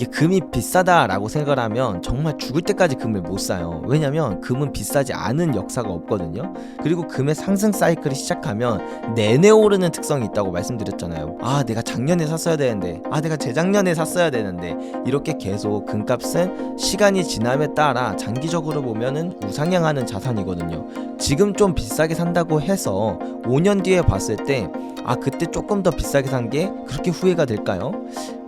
이게 금이 비싸다라고 생각을 하면 정말 죽을 때까지 금을 못 사요. 왜냐면 금은 비싸지 않은 역사가 없거든요. 그리고 금의 상승 사이클이 시작하면 내내 오르는 특성이 있다고 말씀드렸잖아요. 아, 내가 작년에 샀어야 되는데, 아, 내가 재작년에 샀어야 되는데, 이렇게 계속 금값은 시간이 지남에 따라 장기적으로 보면은 우상향하는 자산이거든요. 지금 좀 비싸게 산다고 해서 5년 뒤에 봤을 때, 아, 그때 조금 더 비싸게 산 게 그렇게 후회가 될까요?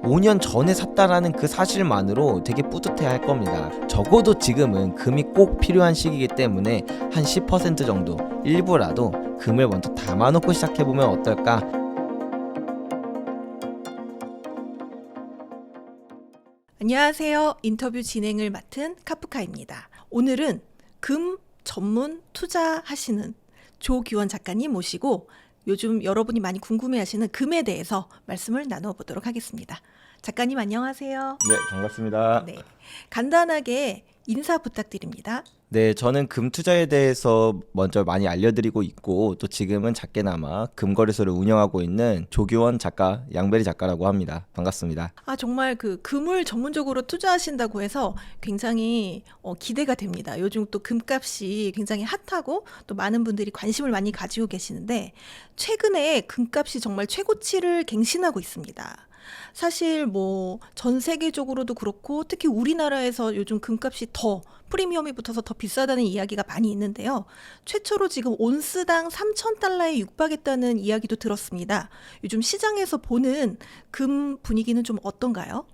5년 전에 샀다라는 그 사실만으로 되게 뿌듯해 할 겁니다. 적어도 지금은 금이 꼭 필요한 시기이기 때문에 한 10% 정도, 일부라도 금을 먼저 담아놓고 시작해보면 어떨까? 안녕하세요. 인터뷰 진행을 맡은 카프카입니다. 오늘은 금 전문 투자하시는 조규원 작가님 모시고 요즘 여러분이 많이 궁금해하시는 금에 대해서 말씀을 나눠보도록 하겠습니다. 작가님 안녕하세요. 네, 반갑습니다. 네, 간단하게 인사 부탁드립니다. 네, 저는 금 투자에 대해서 먼저 많이 알려드리고 있고 또 지금은 작게나마 금거래소를 운영하고 있는 조규원 작가, 양배리 작가라고 합니다. 반갑습니다. 정말 그 금을 전문적으로 투자하신다고 해서 굉장히 기대가 됩니다. 요즘 또 금값이 굉장히 핫하고 또 많은 분들이 관심을 많이 가지고 계시는데 최근에 금값이 정말 최고치를 갱신하고 있습니다. 사실 뭐 전 세계적으로도 그렇고 특히 우리나라에서 요즘 금값이 더 프리미엄이 붙어서 더 비싸다는 이야기가 많이 있는데요. 최초로 지금 온스당 3,000달러에 육박했다는 이야기도 들었습니다. 요즘 시장에서 보는 금 분위기는 좀 어떤가요?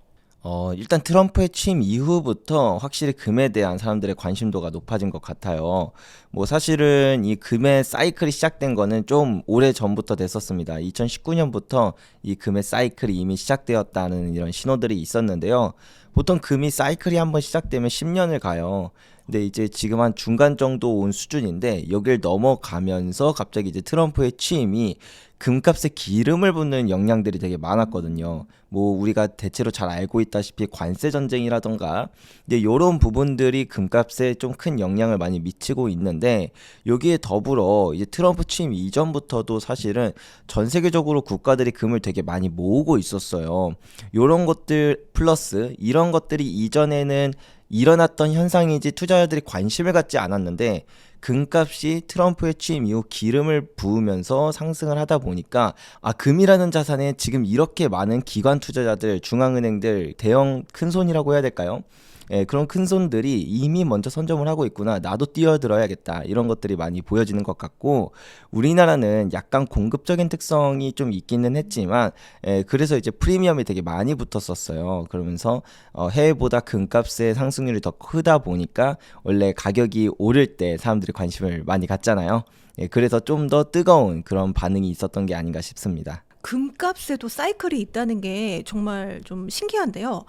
일단 트럼프의 취임 이후부터 확실히 금에 대한 사람들의 관심도가 높아진 것 같아요. 뭐 사실은 이 금의 사이클이 시작된 거는 좀 오래 전부터 됐었습니다. 2019년부터 이 금의 사이클이 이미 시작되었다는 이런 신호들이 있었는데요. 보통 금이 사이클이 한번 시작되면 10년을 가요. 근데 이제 지금 한 중간 정도 온 수준인데 여길 넘어가면서 갑자기 이제 트럼프의 취임이 금값에 기름을 붓는 영향들이 되게 많았거든요. 뭐 우리가 대체로 잘 알고 있다시피 관세 전쟁이라던가 이제 이런 부분들이 금값에 좀 큰 영향을 많이 미치고 있는데 여기에 더불어 이제 트럼프 취임 이전부터도 사실은 전 세계적으로 국가들이 금을 되게 많이 모으고 있었어요. 이런 것들 플러스 이런 것들이 이전에는 일어났던 현상이지 투자자들이 관심을 갖지 않았는데 금값이 트럼프의 취임 이후 기름을 부으면서 상승을 하다 보니까 금이라는 자산에 지금 이렇게 많은 기관 투자자들, 중앙은행들, 대형 큰손이라고 해야 될까요? 예, 그런 큰손들이 이미 먼저 선점을 하고 있구나. 나도 뛰어들어야겠다. 이런 것들이 많이 보여지는 것 같고 우리나라는 약간 공급적인 특성이 좀 있기는 했지만 그래서 이제 프리미엄이 되게 많이 붙었었어요. 그러면서 해외보다 금값의 상승률이 더 크다 보니까 원래 가격이 오를 때 사람들이 관심을 많이 갖잖아요. 예, 그래서 좀 더 뜨거운 그런 반응이 있었던 게 아닌가 싶습니다. 금값에도 사이클이 있다는 게 정말 좀 신기한데요.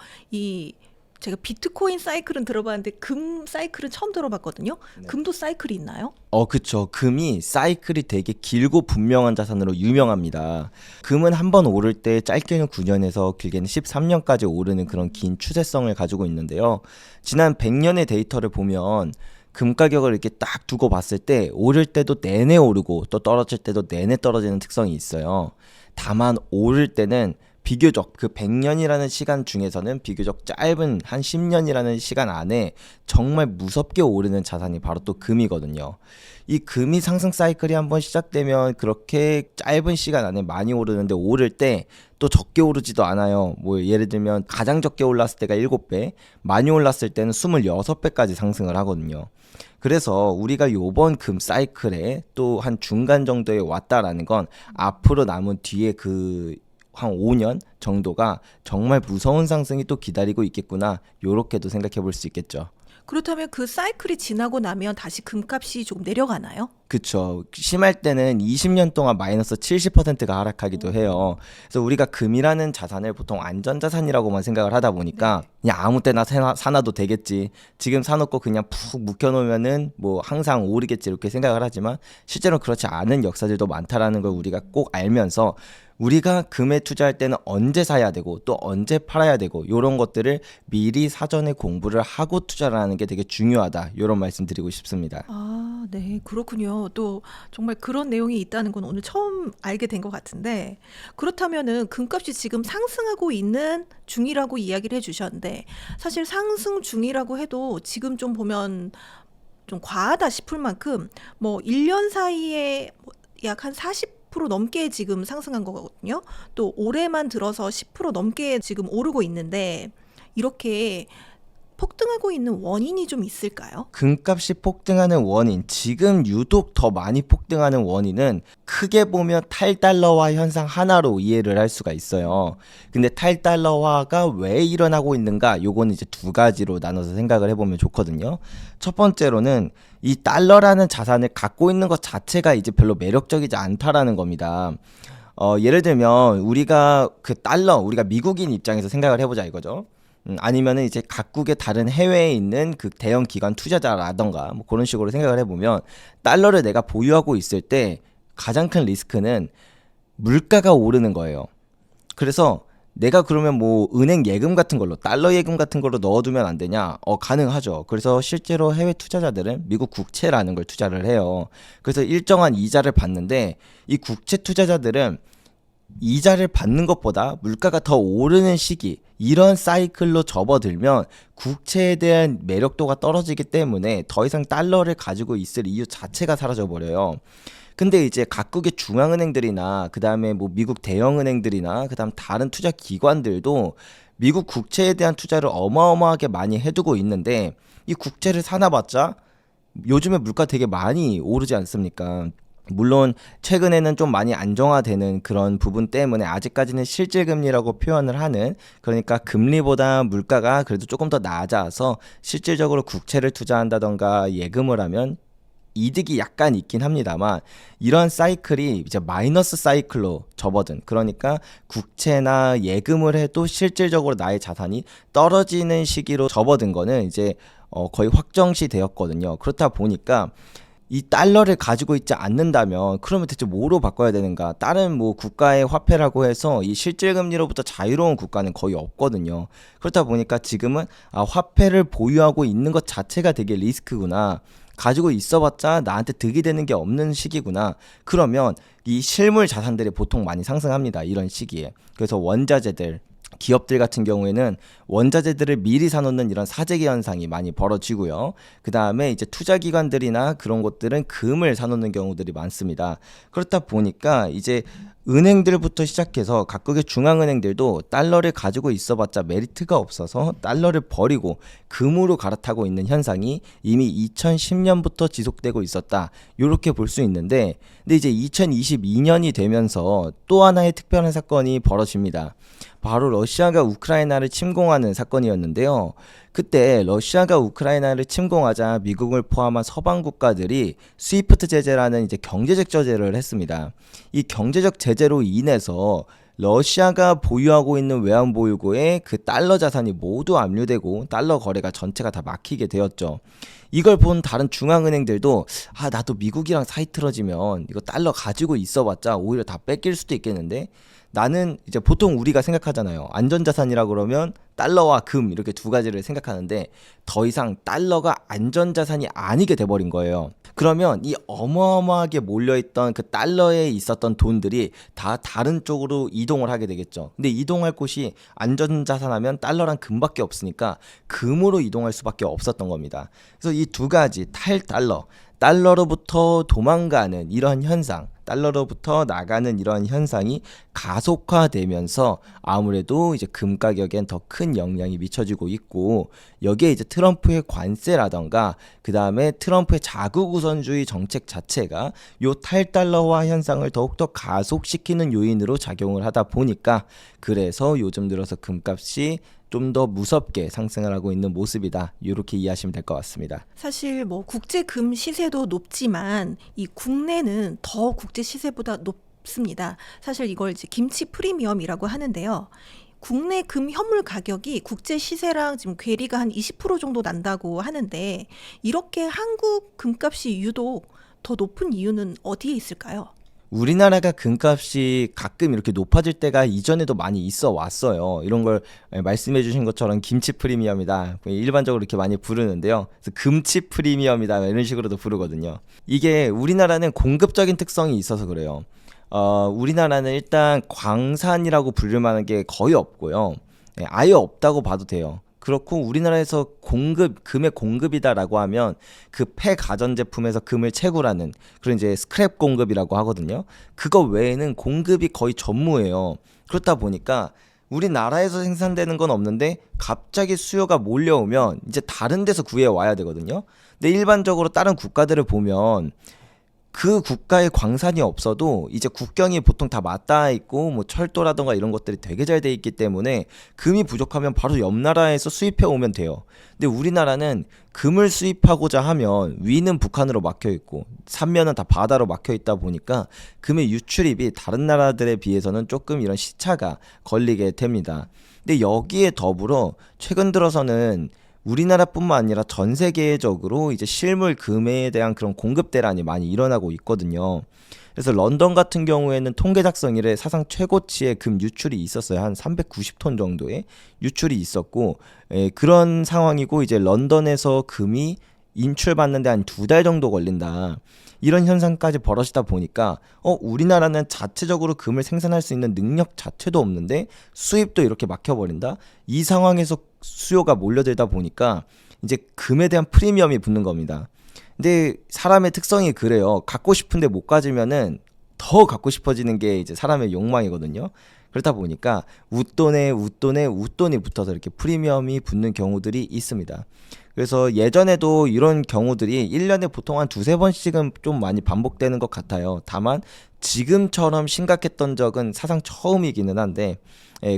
제가 비트코인 사이클은 들어봤는데 금 사이클은 처음 들어봤거든요. 네. 금도 사이클이 있나요? 그쵸. 금이 사이클이 되게 길고 분명한 자산으로 유명합니다. 금은 한번 오를 때 짧게는 9년에서 길게는 13년까지 오르는 그런 긴 추세성을 가지고 있는데요. 지난 100년의 데이터를 보면 금 가격을 이렇게 딱 두고 봤을 때 오를 때도 내내 오르고 또 떨어질 때도 내내 떨어지는 특성이 있어요. 다만 오를 때는 비교적 그 100년이라는 시간 중에서는 비교적 짧은 한 10년이라는 시간 안에 정말 무섭게 오르는 자산이 바로 또 금이거든요. 이 금이 상승 사이클이 한번 시작되면 그렇게 짧은 시간 안에 많이 오르는데 오를 때 또 적게 오르지도 않아요. 뭐 예를 들면 가장 적게 올랐을 때가 7배, 많이 올랐을 때는 26배까지 상승을 하거든요. 그래서 우리가 요번 금 사이클에 또 한 중간 정도에 왔다라는 건 앞으로 남은 뒤에 한 5년 정도가 정말 무서운 상승이 또 기다리고 있겠구나. 요렇게도 생각해 볼 수 있겠죠. 그렇다면 그 사이클이 지나고 나면 다시 금값이 조금 내려가나요? 그쵸. 심할 때는 20년 동안 마이너스 70%가 하락하기도 해요. 그래서 우리가 금이라는 자산을 보통 안전자산이라고만 생각을 하다 보니까 그냥 아무 때나 사놔도 되겠지. 지금 사놓고 그냥 푹 묵혀놓으면은 뭐 항상 오르겠지 이렇게 생각을 하지만 실제로 그렇지 않은 역사들도 많다라는 걸 우리가 꼭 알면서 우리가 금에 투자할 때는 언제 사야 되고 또 언제 팔아야 되고 이런 것들을 미리 사전에 공부를 하고 투자를 하는 게 되게 중요하다. 이런 말씀 드리고 싶습니다. 네, 그렇군요. 또 정말 그런 내용이 있다는 건 오늘 처음 알게 된 것 같은데, 그렇다면은 금값이 지금 상승하고 있는 중이라고 이야기를 해주셨는데, 사실 상승 중이라고 해도 지금 좀 보면 좀 과하다 싶을 만큼 뭐 1년 사이에 약 한 40% 넘게 지금 상승한 거거든요. 또 올해만 들어서 10% 넘게 지금 오르고 있는데, 이렇게 폭등하고 있는 원인이 좀 있을까요? 금값이 폭등하는 원인, 지금 유독 더 많이 폭등하는 원인은 크게 보면 탈달러화 현상 하나로 이해를 할 수가 있어요. 근데 탈달러화가 왜 일어나고 있는가? 요거는 이제 두 가지로 나눠서 생각을 해보면 좋거든요. 첫 번째로는 이 달러라는 자산을 갖고 있는 것 자체가 이제 별로 매력적이지 않다라는 겁니다. 예를 들면 우리가 그 달러, 우리가 미국인 입장에서 생각을 해보자 이거죠. 아니면은 이제 각국의 다른 해외에 있는 그 대형 기관 투자자라던가 뭐 그런 식으로 생각을 해보면 달러를 내가 보유하고 있을 때 가장 큰 리스크는 물가가 오르는 거예요. 그래서 내가 그러면 뭐 은행 예금 같은 걸로 달러 예금 같은 걸로 넣어두면 안 되냐? 가능하죠. 그래서 실제로 해외 투자자들은 미국 국채라는 걸 투자를 해요. 그래서 일정한 이자를 받는데 이 국채 투자자들은 이자를 받는 것보다 물가가 더 오르는 시기, 이런 사이클로 접어들면 국채에 대한 매력도가 떨어지기 때문에 더 이상 달러를 가지고 있을 이유 자체가 사라져 버려요. 근데 이제 각국의 중앙은행들이나 그다음에 뭐 미국 대형은행들이나 그다음 다른 투자 기관들도 미국 국채에 대한 투자를 어마어마하게 많이 해두고 있는데, 이 국채를 사놔봤자 요즘에 물가 되게 많이 오르지 않습니까? 물론 최근에는 좀 많이 안정화되는 그런 부분 때문에 아직까지는 실질금리라고 표현을 하는, 그러니까 금리보다 물가가 그래도 조금 더 낮아서 실질적으로 국채를 투자한다던가 예금을 하면 이득이 약간 있긴 합니다만, 이런 사이클이 이제 마이너스 사이클로 접어든, 그러니까 국채나 예금을 해도 실질적으로 나의 자산이 떨어지는 시기로 접어든 거는 이제 거의 확정시 되었거든요. 그렇다 보니까 이 달러를 가지고 있지 않는다면 그러면 대체 뭐로 바꿔야 되는가? 다른 뭐 국가의 화폐라고 해서 이 실질금리로부터 자유로운 국가는 거의 없거든요. 그렇다 보니까 지금은 화폐를 보유하고 있는 것 자체가 되게 리스크구나. 가지고 있어봤자 나한테 득이 되는 게 없는 시기구나. 그러면 이 실물 자산들이 보통 많이 상승합니다, 이런 시기에. 그래서 원자재들, 기업들 같은 경우에는 원자재들을 미리 사놓는 이런 사재기 현상이 많이 벌어지고요. 그 다음에 이제 투자기관들이나 그런 곳들은 금을 사놓는 경우들이 많습니다. 그렇다 보니까 이제 은행들부터 시작해서 각국의 중앙은행들도 달러를 가지고 있어봤자 메리트가 없어서 달러를 버리고 금으로 갈아타고 있는 현상이 이미 2010년부터 지속되고 있었다, 이렇게 볼 수 있는데, 근데 이제 2022년이 되면서 또 하나의 특별한 사건이 벌어집니다. 바로 러시아가 우크라이나를 침공하는 사건이었는데요. 그때 러시아가 우크라이나를 침공하자 미국을 포함한 서방 국가들이 스위프트 제재라는 이제 경제적 제재를 했습니다. 이 경제적 제재로 인해서 러시아가 보유하고 있는 외환보유고에 그 달러 자산이 모두 압류되고 달러 거래가 전체가 다 막히게 되었죠. 이걸 본 다른 중앙은행들도 나도 미국이랑 사이 틀어지면 이거 달러 가지고 있어봤자 오히려 다 뺏길 수도 있겠는데, 나는 이제 보통 우리가 생각하잖아요. 안전자산이라 그러면 달러와 금 이렇게 두 가지를 생각하는데 더 이상 달러가 안전자산이 아니게 돼버린 거예요. 그러면 이 어마어마하게 몰려있던 그 달러에 있었던 돈들이 다 다른 쪽으로 이동을 하게 되겠죠. 근데 이동할 곳이 안전자산 하면 달러랑 금밖에 없으니까 금으로 이동할 수밖에 없었던 겁니다. 그래서 이 두 가지 탈달러, 달러로부터 도망가는 이런 현상, 달러로부터 나가는 이런 현상이 가속화되면서 아무래도 이제 금 가격엔 더 큰 영향이 미쳐지고 있고, 여기에 이제 트럼프의 관세라던가 그 다음에 트럼프의 자국 우선주의 정책 자체가 요 탈달러화 현상을 더욱더 가속시키는 요인으로 작용을 하다 보니까, 그래서 요즘 들어서 금값이 좀 더 무섭게 상승을 하고 있는 모습이다, 이렇게 이해하시면 될 것 같습니다. 사실 뭐 국제 금 시세도 높지만 이 국내는 더 국제 시세보다 높습니다. 사실 이걸 이제 김치 프리미엄이라고 하는데요. 국내 금 현물 가격이 국제 시세랑 지금 괴리가 한 20% 정도 난다고 하는데, 이렇게 한국 금값이 유독 더 높은 이유는 어디에 있을까요? 우리나라가 금값이 가끔 이렇게 높아질 때가 이전에도 많이 있어 왔어요. 이런 걸 말씀해 주신 것처럼 김치 프리미엄이다. 일반적으로 이렇게 많이 부르는데요. 그래서 금치 프리미엄이다. 이런 식으로도 부르거든요. 이게 우리나라는 공급적인 특성이 있어서 그래요. 우리나라는 일단 광산이라고 부를 만한 게 거의 없고요. 아예 없다고 봐도 돼요. 그렇고 우리나라에서 금의 공급이다라고 하면 그 폐가전제품에서 금을 채굴하는 그런 이제 스크랩 공급이라고 하거든요. 그거 외에는 공급이 거의 전무해요. 그렇다 보니까 우리나라에서 생산되는 건 없는데 갑자기 수요가 몰려오면 이제 다른 데서 구해 와야 되거든요. 근데 일반적으로 다른 국가들을 보면 그 국가에 광산이 없어도 이제 국경이 보통 다 맞닿아 있고 뭐 철도라던가 이런 것들이 되게 잘 돼 있기 때문에 금이 부족하면 바로 옆 나라에서 수입해 오면 돼요. 근데 우리나라는 금을 수입하고자 하면 위는 북한으로 막혀 있고 삼면은 다 바다로 막혀 있다 보니까 금의 유출입이 다른 나라들에 비해서는 조금 이런 시차가 걸리게 됩니다. 근데 여기에 더불어 최근 들어서는 우리나라뿐만 아니라 전 세계적으로 이제 실물 금에 대한 그런 공급 대란이 많이 일어나고 있거든요. 그래서 런던 같은 경우에는 통계 작성 이래 사상 최고치의 금 유출이 있었어요. 한 390톤 정도의 유출이 있었고, 그런 상황이고 이제 런던에서 금이 인출받는데 한 2달 정도 걸린다. 이런 현상까지 벌어지다 보니까 우리나라는 자체적으로 금을 생산할 수 있는 능력 자체도 없는데 수입도 이렇게 막혀버린다. 이 상황에서 수요가 몰려들다 보니까 이제 금에 대한 프리미엄이 붙는 겁니다. 근데 사람의 특성이 그래요. 갖고 싶은데 못 가지면은 더 갖고 싶어지는 게 이제 사람의 욕망이거든요. 그렇다 보니까 웃돈에 붙어서 이렇게 프리미엄이 붙는 경우들이 있습니다. 그래서 예전에도 이런 경우들이 1년에 보통 한 두세 번씩은 좀 많이 반복되는 것 같아요. 다만 지금처럼 심각했던 적은 사상 처음이기는 한데,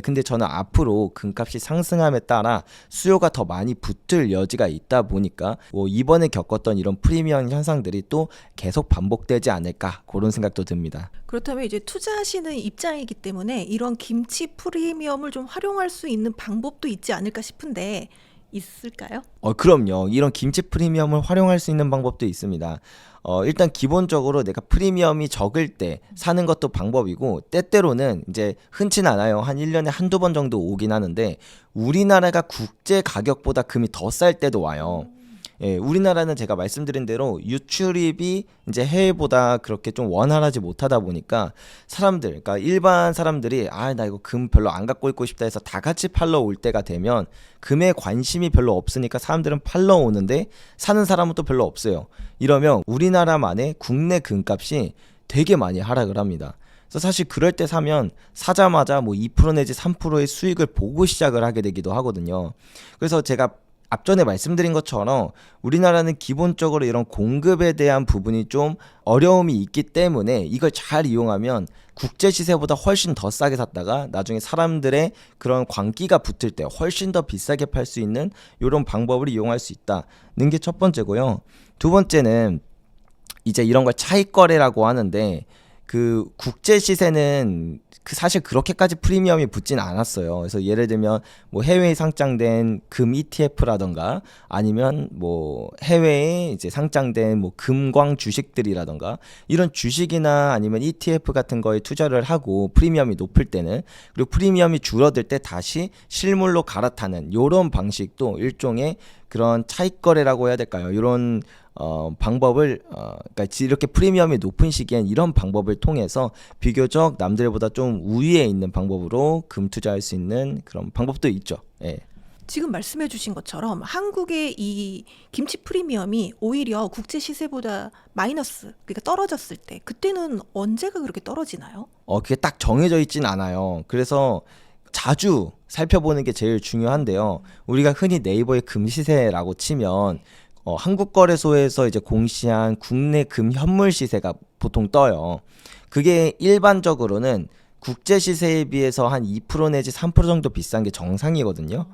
근데 저는 앞으로 금값이 상승함에 따라 수요가 더 많이 붙을 여지가 있다 보니까 뭐 이번에 겪었던 이런 프리미엄 현상들이 또 계속 반복되지 않을까 그런 생각도 듭니다. 그렇다면 이제 투자하시는 입장이기 때문에 이런 김치 프리미엄을 좀 활용할 수 있는 방법도 있지 않을까 싶은데 있을까요? 그럼요. 이런 김치 프리미엄을 활용할 수 있는 방법도 있습니다. 일단 기본적으로 내가 프리미엄이 적을 때 사는 것도 방법이고, 때때로는 이제 흔치는 않아요. 한 1년에 한두 번 정도 오긴 하는데, 우리나라가 국제 가격보다 금이 더 쌀 때도 와요. 우리나라는 제가 말씀드린 대로 유출입이 이제 해외보다 그렇게 좀 원활하지 못하다 보니까 그러니까 일반 사람들이 나 이거 금 별로 안 갖고 있고 싶다 해서 다 같이 팔러 올 때가 되면 금에 관심이 별로 없으니까 사람들은 팔러 오는데 사는 사람은 또 별로 없어요. 이러면 우리나라만의 국내 금값이 되게 많이 하락을 합니다. 그래서 사실 그럴 때 사면 사자마자 뭐 2% 내지 3%의 수익을 보고 시작을 하게 되기도 하거든요. 그래서 제가 앞전에 말씀드린 것처럼 우리나라는 기본적으로 이런 공급에 대한 부분이 좀 어려움이 있기 때문에 이걸 잘 이용하면 국제 시세보다 훨씬 더 싸게 샀다가 나중에 사람들의 그런 광기가 붙을 때 훨씬 더 비싸게 팔 수 있는 이런 방법을 이용할 수 있다는 게 첫 번째고요. 두 번째는 이제 이런 걸 차익 거래라고 하는데, 그 국제 시세는 사실 그렇게까지 프리미엄이 붙진 않았어요. 그래서 예를 들면 뭐 해외에 상장된 금 ETF라던가 아니면 뭐 해외에 이제 상장된 뭐 금광 주식들이라던가 이런 주식이나 아니면 ETF 같은 거에 투자를 하고 프리미엄이 높을 때는, 그리고 프리미엄이 줄어들 때 다시 실물로 갈아타는 요런 방식도 일종의 그런 차익 거래라고 해야 될까요? 이런 방법을 그러니까 이렇게 프리미엄이 높은 시기엔 이런 방법을 통해서 비교적 남들보다 좀 우위에 있는 방법으로 금 투자할 수 있는 그런 방법도 있죠. 지금 말씀해 주신 것처럼 한국의 이 김치 프리미엄이 오히려 국제 시세보다 마이너스, 그러니까 떨어졌을 때 그때는 언제가 그렇게 떨어지나요? 그게 딱 정해져 있진 않아요. 그래서 자주 살펴보는 게 제일 중요한데요. 우리가 흔히 네이버에 금 시세라고 치면 한국거래소에서 이제 공시한 국내 금 현물 시세가 보통 떠요. 그게 일반적으로는 국제 시세에 비해서 한 2% 내지 3% 정도 비싼 게 정상이거든요.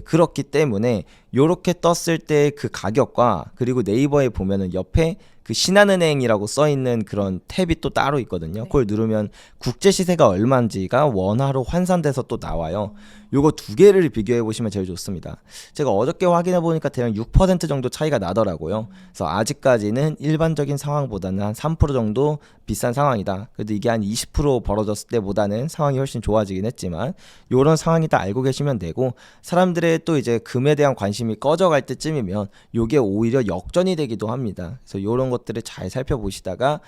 그렇기 때문에 요렇게 떴을 때 그 가격과, 그리고 네이버에 보면은 옆에 그 신한은행이라고 써 있는 그런 탭이 또 따로 있거든요. 그걸 누르면 국제 시세가 얼마인지가 원화로 환산돼서 또 나와요. 요거 두 개를 비교해 보시면 제일 좋습니다. 제가 어저께 확인해 보니까 대략 6% 정도 차이가 나더라고요. 그래서 아직까지는 일반적인 상황보다는 한 3% 정도 비싼 상황이다. 그래도 이게 한 20% 벌어졌을 때보다는 상황이 훨씬 좋아지긴 했지만 요런 상황이다 알고 계시면 되고, 사람들의 또 이제 금에 대한 관심이 꺼져갈 때쯤이면 요게 오히려 역전이 되기도 합니다. 그래서 요런 것들을 잘 살펴보시다가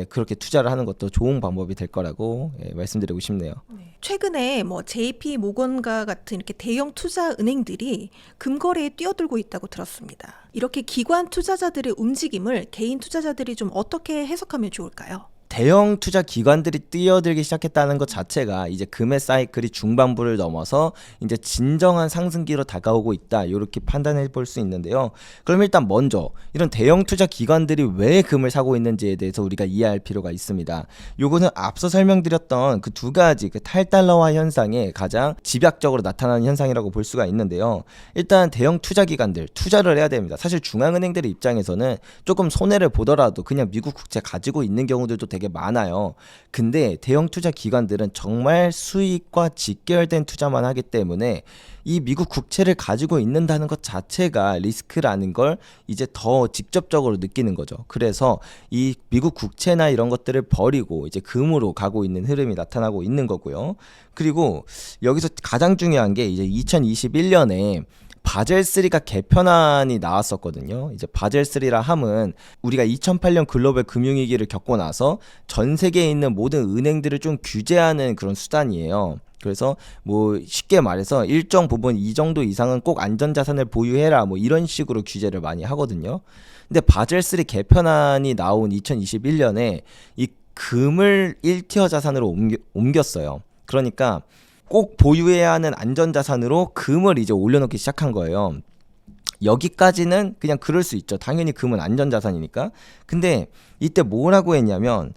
그렇게 투자를 하는 것도 좋은 방법이 될 거라고 말씀드리고 싶네요. 최근에 뭐 JP 모건과 같은 이렇게 대형 투자 은행들이 금거래에 뛰어들고 있다고 들었습니다. 이렇게 기관 투자자들의 움직임을 개인 투자자들이 좀 어떻게 해석하면 좋을까요? 대형 투자 기관들이 뛰어들기 시작했다는 것 자체가 이제 금의 사이클이 중반부를 넘어서 이제 진정한 상승기로 다가오고 있다, 이렇게 판단해 볼 수 있는데요. 그럼 일단 먼저 이런 대형 투자 기관들이 왜 금을 사고 있는지에 대해서 우리가 이해할 필요가 있습니다. 요거는 앞서 설명드렸던 그 두 가지 그 탈달러화 현상의 가장 집약적으로 나타나는 현상이라고 볼 수가 있는데요. 일단 대형 투자 기관들 투자를 해야 됩니다. 사실 중앙은행들의 입장에서는 조금 손해를 보더라도 그냥 미국 국채 가지고 있는 경우들도 되게 많아요. 근데 대형 투자 기관들은 정말 수익과 직결된 투자만 하기 때문에 이 미국 국채를 가지고 있는다는 것 자체가 리스크라는 걸 이제 더 직접적으로 느끼는 거죠. 그래서 이 미국 국채나 이런 것들을 버리고 이제 금으로 가고 있는 흐름이 나타나고 있는 거고요. 그리고 여기서 가장 중요한 게 이제 2021년에 바젤3가 개편안이 나왔었거든요. 이제 바젤3라 함은 우리가 2008년 글로벌 금융위기를 겪고 나서 전 세계에 있는 모든 은행들을 좀 규제하는 그런 수단이에요. 그래서 뭐 쉽게 말해서 일정 부분 이 정도 이상은 꼭 안전자산을 보유해라, 뭐 이런 식으로 규제를 많이 하거든요. 근데 바젤3 개편안이 나온 2021년에 이 금을 1티어 자산으로 옮겼어요. 그러니까 꼭 보유해야 하는 안전자산으로 금을 이제 올려놓기 시작한 거예요. 여기까지는 그냥 그럴 수 있죠. 당연히 금은 안전자산이니까. 근데 이때 뭐라고 했냐면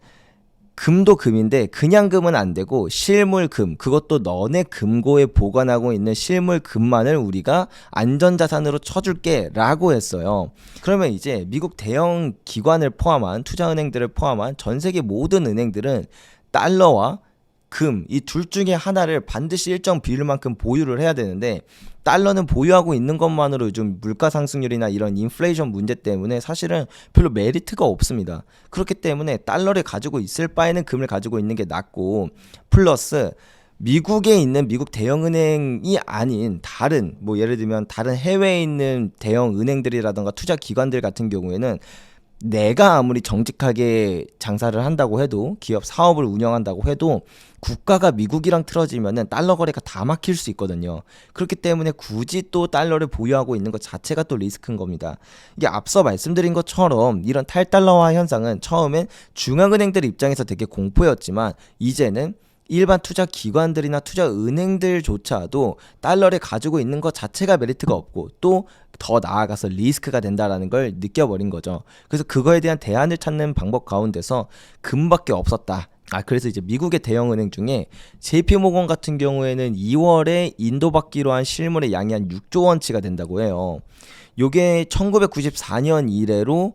금도 금인데 그냥 금은 안 되고 실물금, 그것도 너네 금고에 보관하고 있는 실물금만을 우리가 안전자산으로 쳐줄게 라고 했어요. 그러면 이제 미국 대형 기관을 포함한 투자은행들을 포함한 전 세계 모든 은행들은 달러와 금, 이 둘 중에 하나를 반드시 일정 비율만큼 보유를 해야 되는데, 달러는 보유하고 있는 것만으로 요즘 물가 상승률이나 이런 인플레이션 문제 때문에 사실은 별로 메리트가 없습니다. 그렇기 때문에 달러를 가지고 있을 바에는 금을 가지고 있는 게 낫고, 플러스 미국에 있는 미국 대형은행이 아닌 다른 뭐 예를 들면 다른 해외에 있는 대형 은행들이라던가 투자 기관들 같은 경우에는 내가 아무리 정직하게 장사를 한다고 해도, 기업 사업을 운영한다고 해도 국가가 미국이랑 틀어지면은 달러 거래가 다 막힐 수 있거든요. 그렇기 때문에 굳이 또 달러를 보유하고 있는 것 자체가 또 리스크인 겁니다. 이게 앞서 말씀드린 것처럼 이런 탈달러화 현상은 처음엔 중앙은행들 입장에서 되게 공포였지만 이제는 일반 투자 기관들이나 투자 은행들조차도 달러를 가지고 있는 것 자체가 메리트가 없고 또 더 나아가서 리스크가 된다라는 걸 느껴버린 거죠. 그래서 그거에 대한 대안을 찾는 방법 가운데서 금밖에 없었다. 그래서 이제 미국의 대형은행 중에 JP모건 같은 경우에는 2월에 인도받기로 한 실물의 양이 한 6조 원치가 된다고 해요. 요게 1994년 이래로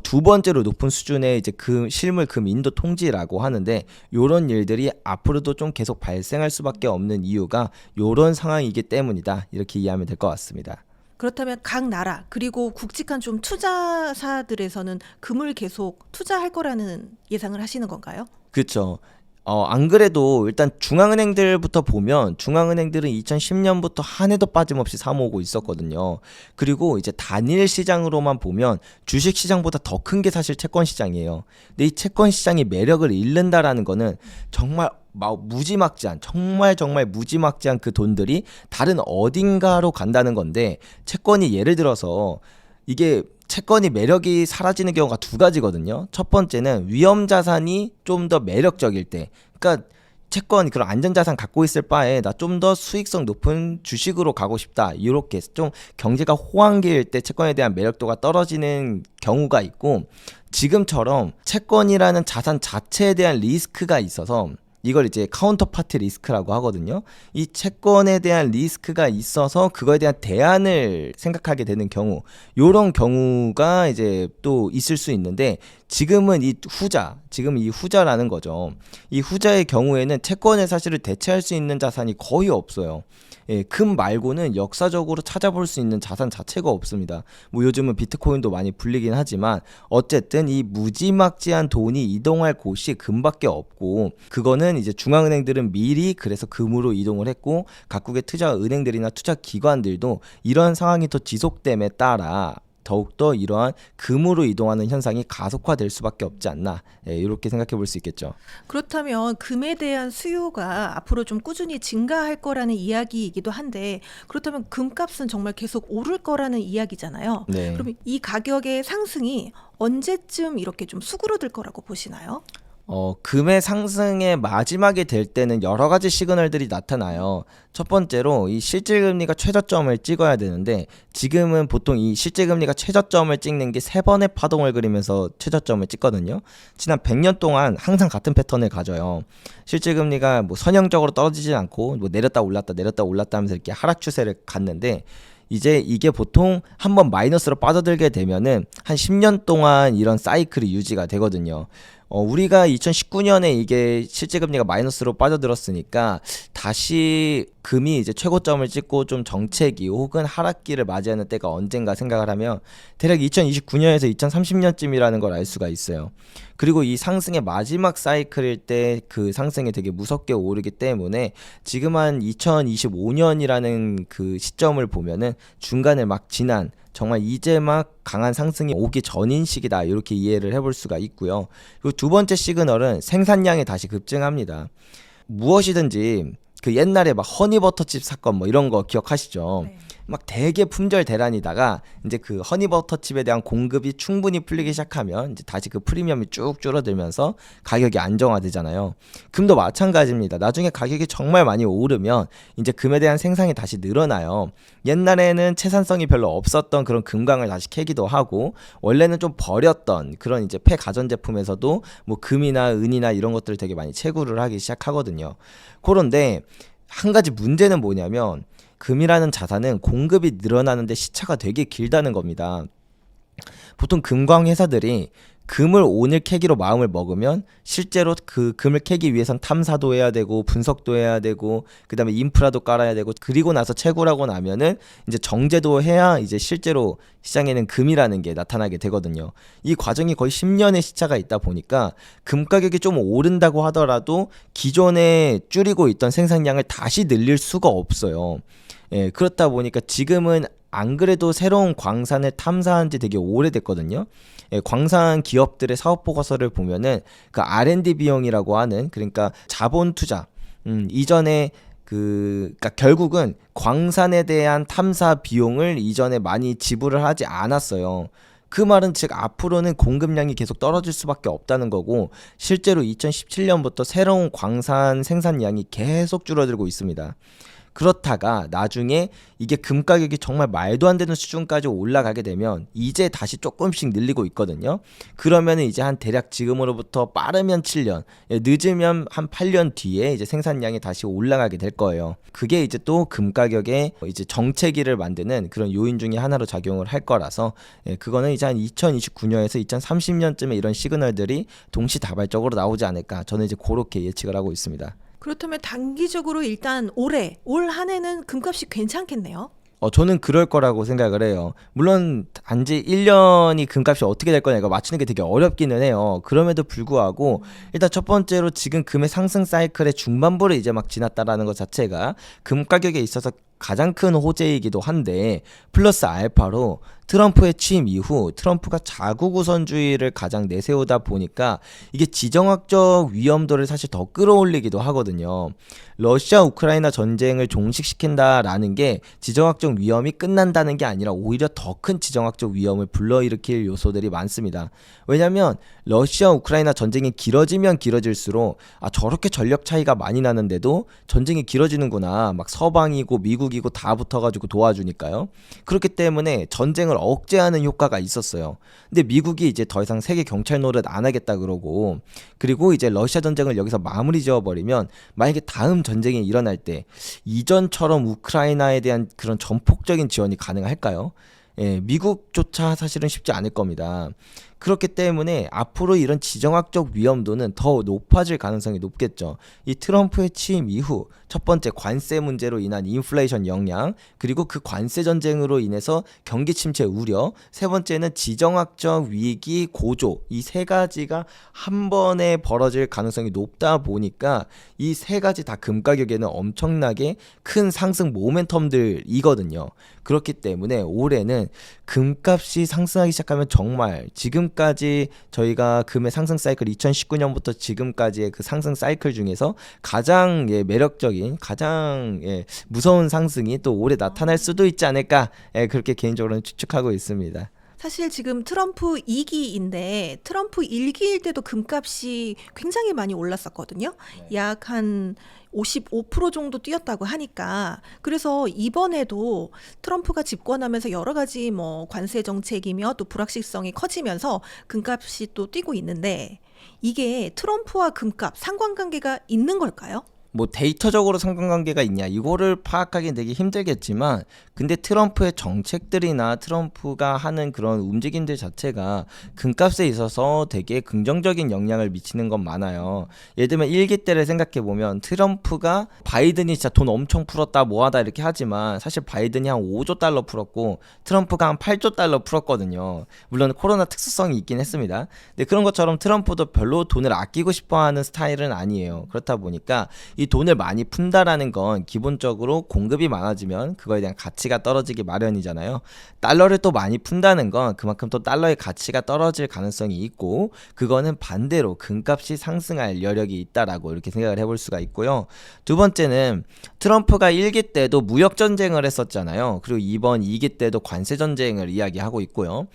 두 번째로 높은 수준의 이제 실물 금 인도 통지라고 하는데, 요런 일들이 앞으로도 좀 계속 발생할 수밖에 없는 이유가 요런 상황이기 때문이다, 이렇게 이해하면 될 것 같습니다. 그렇다면 각 나라 그리고 굵직한 좀 투자사들에서는 금을 계속 투자할 거라는 예상을 하시는 건가요? 그렇죠. 안 그래도 일단 중앙은행들부터 보면 중앙은행들은 2010년부터 한 해도 빠짐없이 사모으고 있었거든요. 그리고 이제 단일 시장으로만 보면 주식 시장보다 더 큰 게 사실 채권 시장이에요. 근데 이 채권 시장이 매력을 잃는다라는 거는 정말 무지막지한, 정말 무지막지한 그 돈들이 다른 어딘가로 간다는 건데, 채권이 예를 들어서 이게 채권이 매력이 사라지는 경우가 두 가지거든요. 첫 번째는 위험 자산이 좀 더 매력적일 때, 그러니까 채권 그런 안전자산 갖고 있을 바에 나 좀 더 수익성 높은 주식으로 가고 싶다, 이렇게 좀 경제가 호황기일 때 채권에 대한 매력도가 떨어지는 경우가 있고, 지금처럼 채권이라는 자산 자체에 대한 리스크가 있어서 이걸 이제 카운터파트 리스크라고 하거든요. 이 채권에 대한 리스크가 있어서 그거에 대한 대안을 생각하게 되는 경우, 요런 경우가 이제 또 있을 수 있는데, 지금 이 후자라는 거죠. 이 후자의 경우에는 채권을 사실을 대체할 수 있는 자산이 거의 없어요. 예, 금 말고는 역사적으로 찾아볼 수 있는 자산 자체가 없습니다. 뭐 요즘은 비트코인도 많이 불리긴 하지만 어쨌든 이 무지막지한 돈이 이동할 곳이 금밖에 없고, 그거는 이제 중앙은행들은 미리 그래서 금으로 이동을 했고, 각국의 투자 은행들이나 투자 기관들도 이런 상황이 더 지속됨에 따라 더욱더 이러한 금으로 이동하는 현상이 가속화될 수밖에 없지 않나, 이렇게 생각해 볼 수 있겠죠. 그렇다면 금에 대한 수요가 앞으로 좀 꾸준히 증가할 거라는 이야기이기도 한데, 그렇다면 금값은 정말 계속 오를 거라는 이야기잖아요. 네. 그럼 이 가격의 상승이 언제쯤 이렇게 좀 수그러들 거라고 보시나요? 금의 상승의 마지막이 될 때는 여러 가지 시그널들이 나타나요. 첫 번째로 이 실질금리가 최저점을 찍어야 되는데, 지금은 보통 이 실질금리가 최저점을 찍는 게 3번의 파동을 그리면서 최저점을 찍거든요. 지난 100년 동안 항상 같은 패턴을 가져요. 실질금리가 뭐 선형적으로 떨어지진 않고 뭐 내렸다 올랐다 하면서 이렇게 하락 추세를 갔는데, 이제 이게 보통 한번 마이너스로 빠져들게 되면은 한 10년 동안 이런 사이클이 유지가 되거든요. 우리가 2019년에 이게 실질금리가 마이너스로 빠져들었으니까 다시 금이 이제 최고점을 찍고 좀 정체기 혹은 하락기를 맞이하는 때가 언젠가 생각을 하면 대략 2029년에서 2030년쯤이라는 걸 알 수가 있어요. 그리고 이 상승의 마지막 사이클일 때 그 상승이 되게 무섭게 오르기 때문에 지금 한 2025년이라는 그 시점을 보면은 중간을 막 지난, 정말 이제 막 강한 상승이 오기 전인 시기다, 이렇게 이해를 해볼 수가 있고요. 그리고 두 번째 시그널은 생산량이 다시 급증합니다. 무엇이든지 그 옛날에 막 허니버터칩 사건 뭐 이런 거 기억하시죠? 네. 막 되게 품절 대란이다가 이제 그 허니버터칩에 대한 공급이 충분히 풀리기 시작하면 이제 다시 그 프리미엄이 쭉 줄어들면서 가격이 안정화되잖아요. 금도 마찬가지입니다. 나중에 가격이 정말 많이 오르면 이제 금에 대한 생산이 다시 늘어나요. 옛날에는 채산성이 별로 없었던 그런 금광을 다시 캐기도 하고, 원래는 좀 버렸던 그런 이제 폐가전제품에서도 뭐 금이나 은이나 이런 것들을 되게 많이 채굴을 하기 시작하거든요. 그런데 한 가지 문제는 뭐냐면, 금이라는 자산은 공급이 늘어나는데 시차가 되게 길다는 겁니다. 보통 금광 회사들이 금을 오늘 캐기로 마음을 먹으면 실제로 그 금을 캐기 위해선 탐사도 해야 되고 분석도 해야 되고 그다음에 인프라도 깔아야 되고, 그리고 나서 채굴하고 나면은 이제 정제도 해야 이제 실제로 시장에는 금이라는 게 나타나게 되거든요. 이 과정이 거의 10년의 시차가 있다 보니까 금 가격이 좀 오른다고 하더라도 기존에 줄이고 있던 생산량을 다시 늘릴 수가 없어요. 예, 그렇다 보니까 지금은 안 그래도 새로운 광산을 탐사한 지 되게 오래됐거든요. 예, 광산 기업들의 사업 보고서를 보면은 그 R&D 비용이라고 하는, 그러니까 자본 투자, 이전에 그러니까 결국은 광산에 대한 탐사 비용을 이전에 많이 지불을 하지 않았어요. 그 말은 즉 앞으로는 공급량이 계속 떨어질 수밖에 없다는 거고, 실제로 2017년부터 새로운 광산 생산량이 계속 줄어들고 있습니다. 그렇다가 나중에 이게 금 가격이 정말 말도 안 되는 수준까지 올라가게 되면 이제 다시 조금씩 늘리고 있거든요. 그러면은 이제 한 대략 지금으로부터 빠르면 7년, 늦으면 한 8년 뒤에 이제 생산량이 다시 올라가게 될 거예요. 그게 이제 또 금 가격의 이제 정체기를 만드는 그런 요인 중에 하나로 작용을 할 거라서, 그거는 이제 한 2029년에서 2030년쯤에 이런 시그널들이 동시다발적으로 나오지 않을까, 저는 이제 그렇게 예측을 하고 있습니다. 그렇다면 단기적으로 일단 올 한 해는 금값이 괜찮겠네요. 저는 그럴 거라고 생각을 해요. 물론 단지 1년이 금값이 어떻게 될 거냐 이거 맞추는 게 되게 어렵기는 해요. 그럼에도 불구하고 일단 첫 번째로 지금 금의 상승 사이클의 중반부를 이제 막 지났다라는 것 자체가 금 가격에 있어서 가장 큰 호재이기도 한데, 플러스 알파로 트럼프의 취임 이후 트럼프가 자국 우선주의를 가장 내세우다 보니까 이게 지정학적 위험도를 사실 더 끌어올리기도 하거든요. 러시아 우크라이나 전쟁을 종식시킨다라는 게 지정학적 위험이 끝난다는 게 아니라 오히려 더 큰 지정학적 위험을 불러일으킬 요소들이 많습니다. 왜냐하면 러시아 우크라이나 전쟁이 길어지면 길어질수록 저렇게 전력 차이가 많이 나는데도 전쟁이 길어지는구나, 막 서방이고 미국 미국이고 다 붙어가지고 도와주니까요. 그렇기 때문에 전쟁을 억제하는 효과가 있었어요. 근데 미국이 이제 더 이상 세계 경찰 노릇 안 하겠다 그러고, 그리고 이제 러시아 전쟁을 여기서 마무리 지어버리면 만약에 다음 전쟁이 일어날 때 이전처럼 우크라이나에 대한 그런 전폭적인 지원이 가능할까요? 예, 미국조차 사실은 쉽지 않을 겁니다. 그렇기 때문에 앞으로 이런 지정학적 위험도는 더 높아질 가능성이 높겠죠. 이 트럼프의 취임 이후 첫 번째 관세 문제로 인한 인플레이션 영향, 그리고 그 관세 전쟁으로 인해서 경기 침체 우려, 세 번째는 지정학적 위기 고조, 이 세 가지가 한 번에 벌어질 가능성이 높다 보니까 이 세 가지 다 금 가격에는 엄청나게 큰 상승 모멘텀들이거든요. 그렇기 때문에 올해는 금값이 상승하기 시작하면 정말 지금까지 저희가 금의 상승 사이클 2019년부터 지금까지의 그 상승 사이클 중에서 가장 매력적인, 가장 무서운 상승이 또 올해 나타날 수도 있지 않을까, 그렇게 개인적으로는 추측하고 있습니다. 사실 지금 트럼프 2기인데 트럼프 1기일 때도 금값이 굉장히 많이 올랐었거든요. 약 한 55% 정도 뛰었다고 하니까 그래서 이번에도 트럼프가 집권하면서 여러 가지 뭐 관세 정책이며 또 불확실성이 커지면서 금값이 또 뛰고 있는데 이게 트럼프와 금값 상관관계가 있는 걸까요? 뭐 데이터적으로 상관관계가 있냐 이거를 파악하기는 되게 힘들겠지만, 근데 트럼프의 정책들이나 트럼프가 하는 그런 움직임들 자체가 금값에 있어서 되게 긍정적인 영향을 미치는 건 많아요. 예를 들면 1기 때를 생각해보면 트럼프가 바이든이 진짜 돈 엄청 풀었다 뭐하다 이렇게 하지만 사실 바이든이 한 5조 달러 풀었고 트럼프가 한 8조 달러 풀었거든요. 물론 코로나 특수성이 있긴 했습니다. 근데 그런 것처럼 트럼프도 별로 돈을 아끼고 싶어하는 스타일은 아니에요. 그렇다 보니까 이 돈을 많이 푼다라는 건 기본적으로 공급이 많아지면 그거에 대한 가치가 떨어지기 마련이잖아요. 달러를 또 많이 푼다는 건 그만큼 또 달러의 가치가 떨어질 가능성이 있고, 그거는 반대로 금값이 상승할 여력이 있다라고 이렇게 생각을 해볼 수가 있고요. 두 번째는 트럼프가 1기 때도 무역 전쟁을 했었잖아요. 그리고 이번 2기 때도 관세 전쟁을 이야기하고 있고요.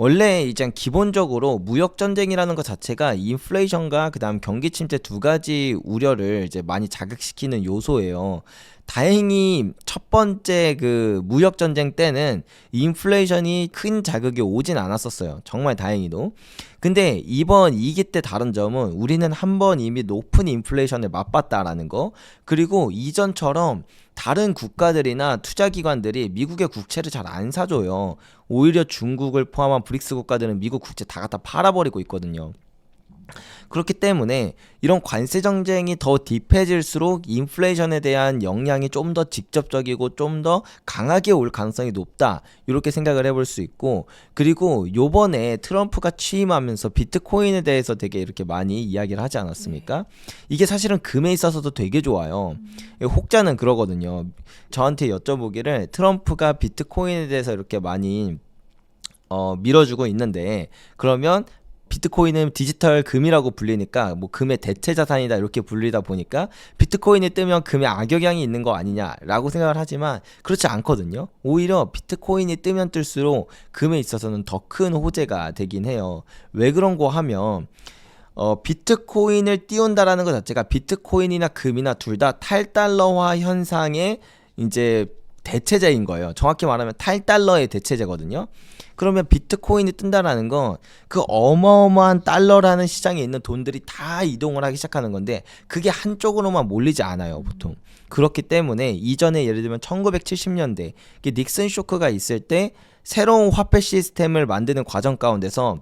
원래 이제 기본적으로 무역 전쟁이라는 것 자체가 인플레이션과 그다음 경기 침체 두 가지 우려를 이제 많이 자극시키는 요소예요. 다행히 첫 번째 그 무역 전쟁 때는 인플레이션이 큰 자극이 오진 않았었어요. 정말 다행히도. 근데 이번 2기 때 다른 점은 우리는 한 번 이미 높은 인플레이션을 맛봤다라는 거, 그리고 이전처럼 다른 국가들이나 투자기관들이 미국의 국채를 잘 안 사줘요. 오히려 중국을 포함한 브릭스 국가들은 미국 국채 다 갖다 팔아버리고 있거든요. 그렇기 때문에 이런 관세 전쟁이 더 딥해질수록 인플레이션에 대한 영향이 좀 더 직접적이고 좀 더 강하게 올 가능성이 높다, 이렇게 생각을 해볼 수 있고, 그리고 요번에 트럼프가 취임하면서 비트코인에 대해서 되게 이렇게 많이 이야기를 하지 않았습니까? 이게 사실은 금에 있어서도 되게 좋아요. 혹자는 그러거든요. 저한테 여쭤보기를 트럼프가 비트코인에 대해서 이렇게 많이 밀어주고 있는데, 그러면 비트코인은 디지털 금이라고 불리니까 뭐 금의 대체 자산이다 이렇게 불리다 보니까 비트코인이 뜨면 금의 악영향이 있는 거 아니냐라고 생각을 하지만 그렇지 않거든요. 오히려 비트코인이 뜨면 뜰수록 금에 있어서는 더 큰 호재가 되긴 해요. 왜 그런 거 하면 비트코인을 띄운다라는 것 자체가 비트코인이나 금이나 둘 다 탈달러화 현상의 이제 대체제인 거예요. 정확히 말하면 탈달러의 대체제거든요. 그러면 비트코인이 뜬다라는 건 그 어마어마한 달러라는 시장에 있는 돈들이 다 이동을 하기 시작하는 건데, 그게 한쪽으로만 몰리지 않아요, 보통. 그렇기 때문에 이전에 예를 들면 1970년대 닉슨 쇼크가 있을 때 새로운 화폐 시스템을 만드는 과정 가운데서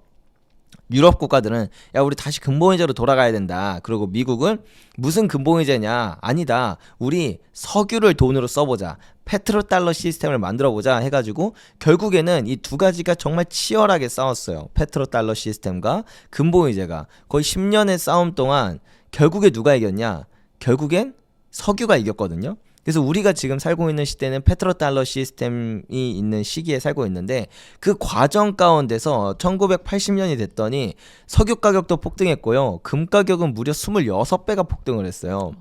유럽 국가들은 야 우리 다시 근본위제로 돌아가야 된다. 그리고 미국은 무슨 근본위제냐, 아니다, 우리 석유를 돈으로 써보자, 페트로달러 시스템을 만들어보자 해가지고 결국에는 이 두 가지가 정말 치열하게 싸웠어요. 페트로달러 시스템과 근본위제가 거의 10년의 싸움 동안 결국에 누가 이겼냐, 결국엔 석유가 이겼거든요. 그래서 우리가 지금 살고 있는 시대는 페트로달러 시스템이 있는 시기에 살고 있는데, 그 과정 가운데서 1980년이 됐더니 석유 가격도 폭등했고요. 금 가격은 무려 26배가 폭등을 했어요.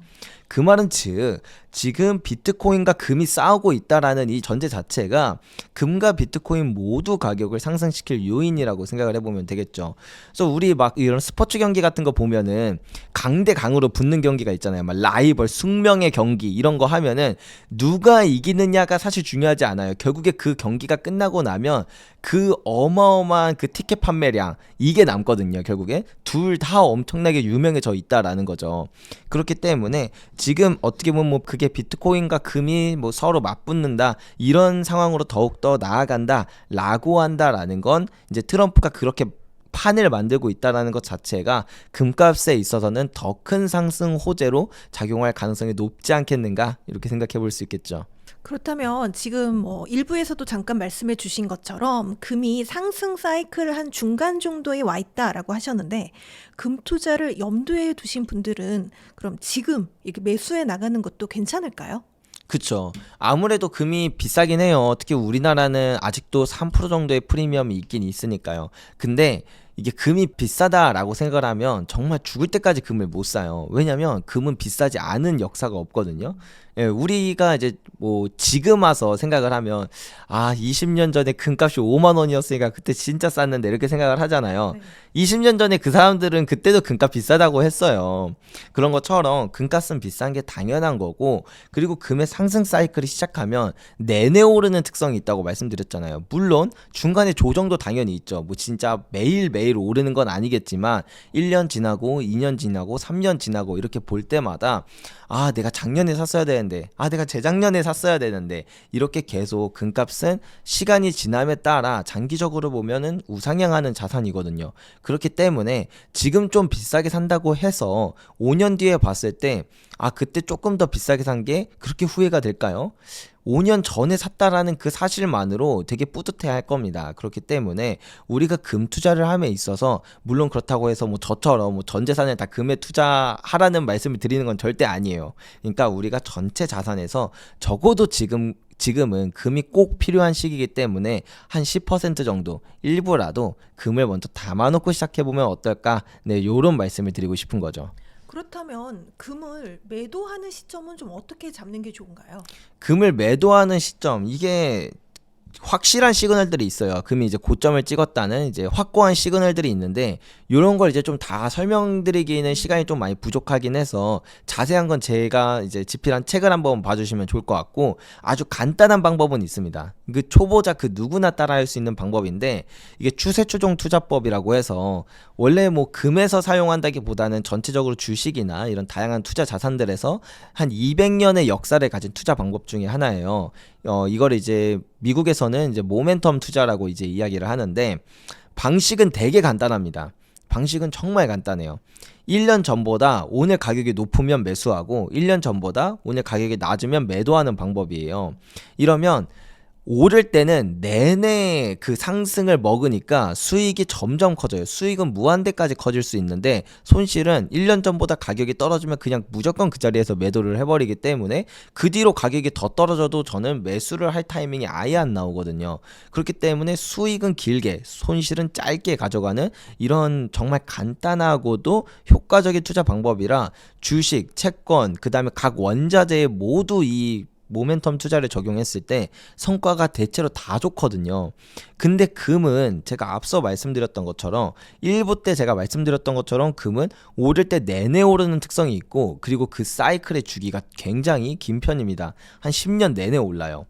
그 말은 즉 지금 비트코인과 금이 싸우고 있다라는 이 전제 자체가 금과 비트코인 모두 가격을 상승시킬 요인이라고 생각을 해보면 되겠죠. 그래서 우리 막 이런 스포츠 경기 같은 거 보면은 강 대 강으로 붙는 경기가 있잖아요. 막 라이벌 숙명의 경기 이런 거 하면은 누가 이기느냐가 사실 중요하지 않아요. 결국에 그 경기가 끝나고 나면 그 어마어마한 그 티켓 판매량 이게 남거든요. 결국에 둘 다 엄청나게 유명해져 있다라는 거죠. 그렇기 때문에 지금 어떻게 보면 뭐 그게 비트코인과 금이 뭐 서로 맞붙는다 이런 상황으로 더욱더 나아간다라고 한다라는 건 이제 트럼프가 그렇게 판을 만들고 있다라는 것 자체가 금값에 있어서는 더 큰 상승 호재로 작용할 가능성이 높지 않겠는가 이렇게 생각해 볼 수 있겠죠. 그렇다면 지금 뭐 일부에서도 잠깐 말씀해 주신 것처럼 금이 상승 사이클 한 중간 정도에 와 있다라고 하셨는데 금 투자를 염두에 두신 분들은 그럼 지금 이렇게 매수해 나가는 것도 괜찮을까요? 그쵸. 아무래도 금이 비싸긴 해요. 특히 우리나라는 아직도 3% 정도의 프리미엄이 있긴 있으니까요. 근데 이게 금이 비싸다라고 생각을 하면 정말 죽을 때까지 금을 못 사요. 왜냐면 금은 비싸지 않은 역사가 없거든요. 예, 우리가 이제 뭐 지금 와서 생각을 하면 20년 전에 금값이 5만 원이었으니까 그때 진짜 쌌는데 이렇게 생각을 하잖아요. 네. 20년 전에 그 사람들은 그때도 금값 비싸다고 했어요. 그런 것처럼 금값은 비싼 게 당연한 거고 그리고 금의 상승 사이클이 시작하면 내내 오르는 특성이 있다고 말씀드렸잖아요. 물론 중간에 조정도 당연히 있죠. 뭐 진짜 매일매일 오르는 건 아니겠지만 1년 지나고 2년 지나고 3년 지나고 이렇게 볼 때마다 내가 작년에 샀어야 되는데 내가 재작년에 샀어야 되는데 이렇게 계속 금값은 시간이 지남에 따라 장기적으로 보면은 우상향하는 자산이거든요. 그렇기 때문에 지금 좀 비싸게 산다고 해서 5년 뒤에 봤을 때 그때 조금 더 비싸게 산 게 그렇게 후회가 될까요? 5년 전에 샀다라는 그 사실만으로 되게 뿌듯해 할 겁니다. 그렇기 때문에 우리가 금 투자를 함에 있어서 물론 그렇다고 해서 뭐 저처럼 뭐 전 재산을 다 금에 투자하라는 말씀을 드리는 건 절대 아니에요. 그러니까 우리가 전체 자산에서 적어도 지금은 금이 꼭 필요한 시기이기 때문에 한 10% 정도 일부라도 금을 먼저 담아놓고 시작해보면 어떨까? 네, 요런 말씀을 드리고 싶은 거죠. 그렇다면 금을 매도하는 시점은 좀 어떻게 잡는 게 좋은가요? 금을 매도하는 시점 이게 확실한 시그널들이 있어요. 금이 이제 고점을 찍었다는 이제 확고한 시그널들이 있는데 이런 걸 이제 좀 다 설명드리기는 시간이 좀 많이 부족하긴 해서 자세한 건 제가 이제 집필한 책을 한번 봐주시면 좋을 것 같고 아주 간단한 방법은 있습니다. 그 초보자 그 누구나 따라할 수 있는 방법인데 이게 추세추종 투자법이라고 해서 원래 뭐 금에서 사용한다기보다는 전체적으로 주식이나 이런 다양한 투자 자산들에서 한 200년의 역사를 가진 투자 방법 중에 하나예요. 이걸 이제 미국에서는 이제 모멘텀 투자라고 이제 이야기를 하는데 방식은 되게 간단합니다. 방식은 정말 간단해요. 1년 전보다 오늘 가격이 높으면 매수하고 1년 전보다 오늘 가격이 낮으면 매도하는 방법이에요. 이러면 오를 때는 내내 그 상승을 먹으니까 수익이 점점 커져요. 수익은 무한대까지 커질 수 있는데 손실은 1년 전보다 가격이 떨어지면 그냥 무조건 그 자리에서 매도를 해버리기 때문에 그 뒤로 가격이 더 떨어져도 저는 매수를 할 타이밍이 아예 안 나오거든요. 그렇기 때문에 수익은 길게 손실은 짧게 가져가는 이런 정말 간단하고도 효과적인 투자 방법이라 주식, 채권, 그 다음에 각 원자재에 모두 이 모멘텀 투자를 적용했을 때 성과가 대체로 다 좋거든요. 근데 금은 제가 앞서 말씀드렸던 것처럼 1부 때 제가 말씀드렸던 것처럼 금은 오를 때 내내 오르는 특성이 있고 그리고 그 사이클의 주기가 굉장히 긴 편입니다. 한 10년 내내 올라요.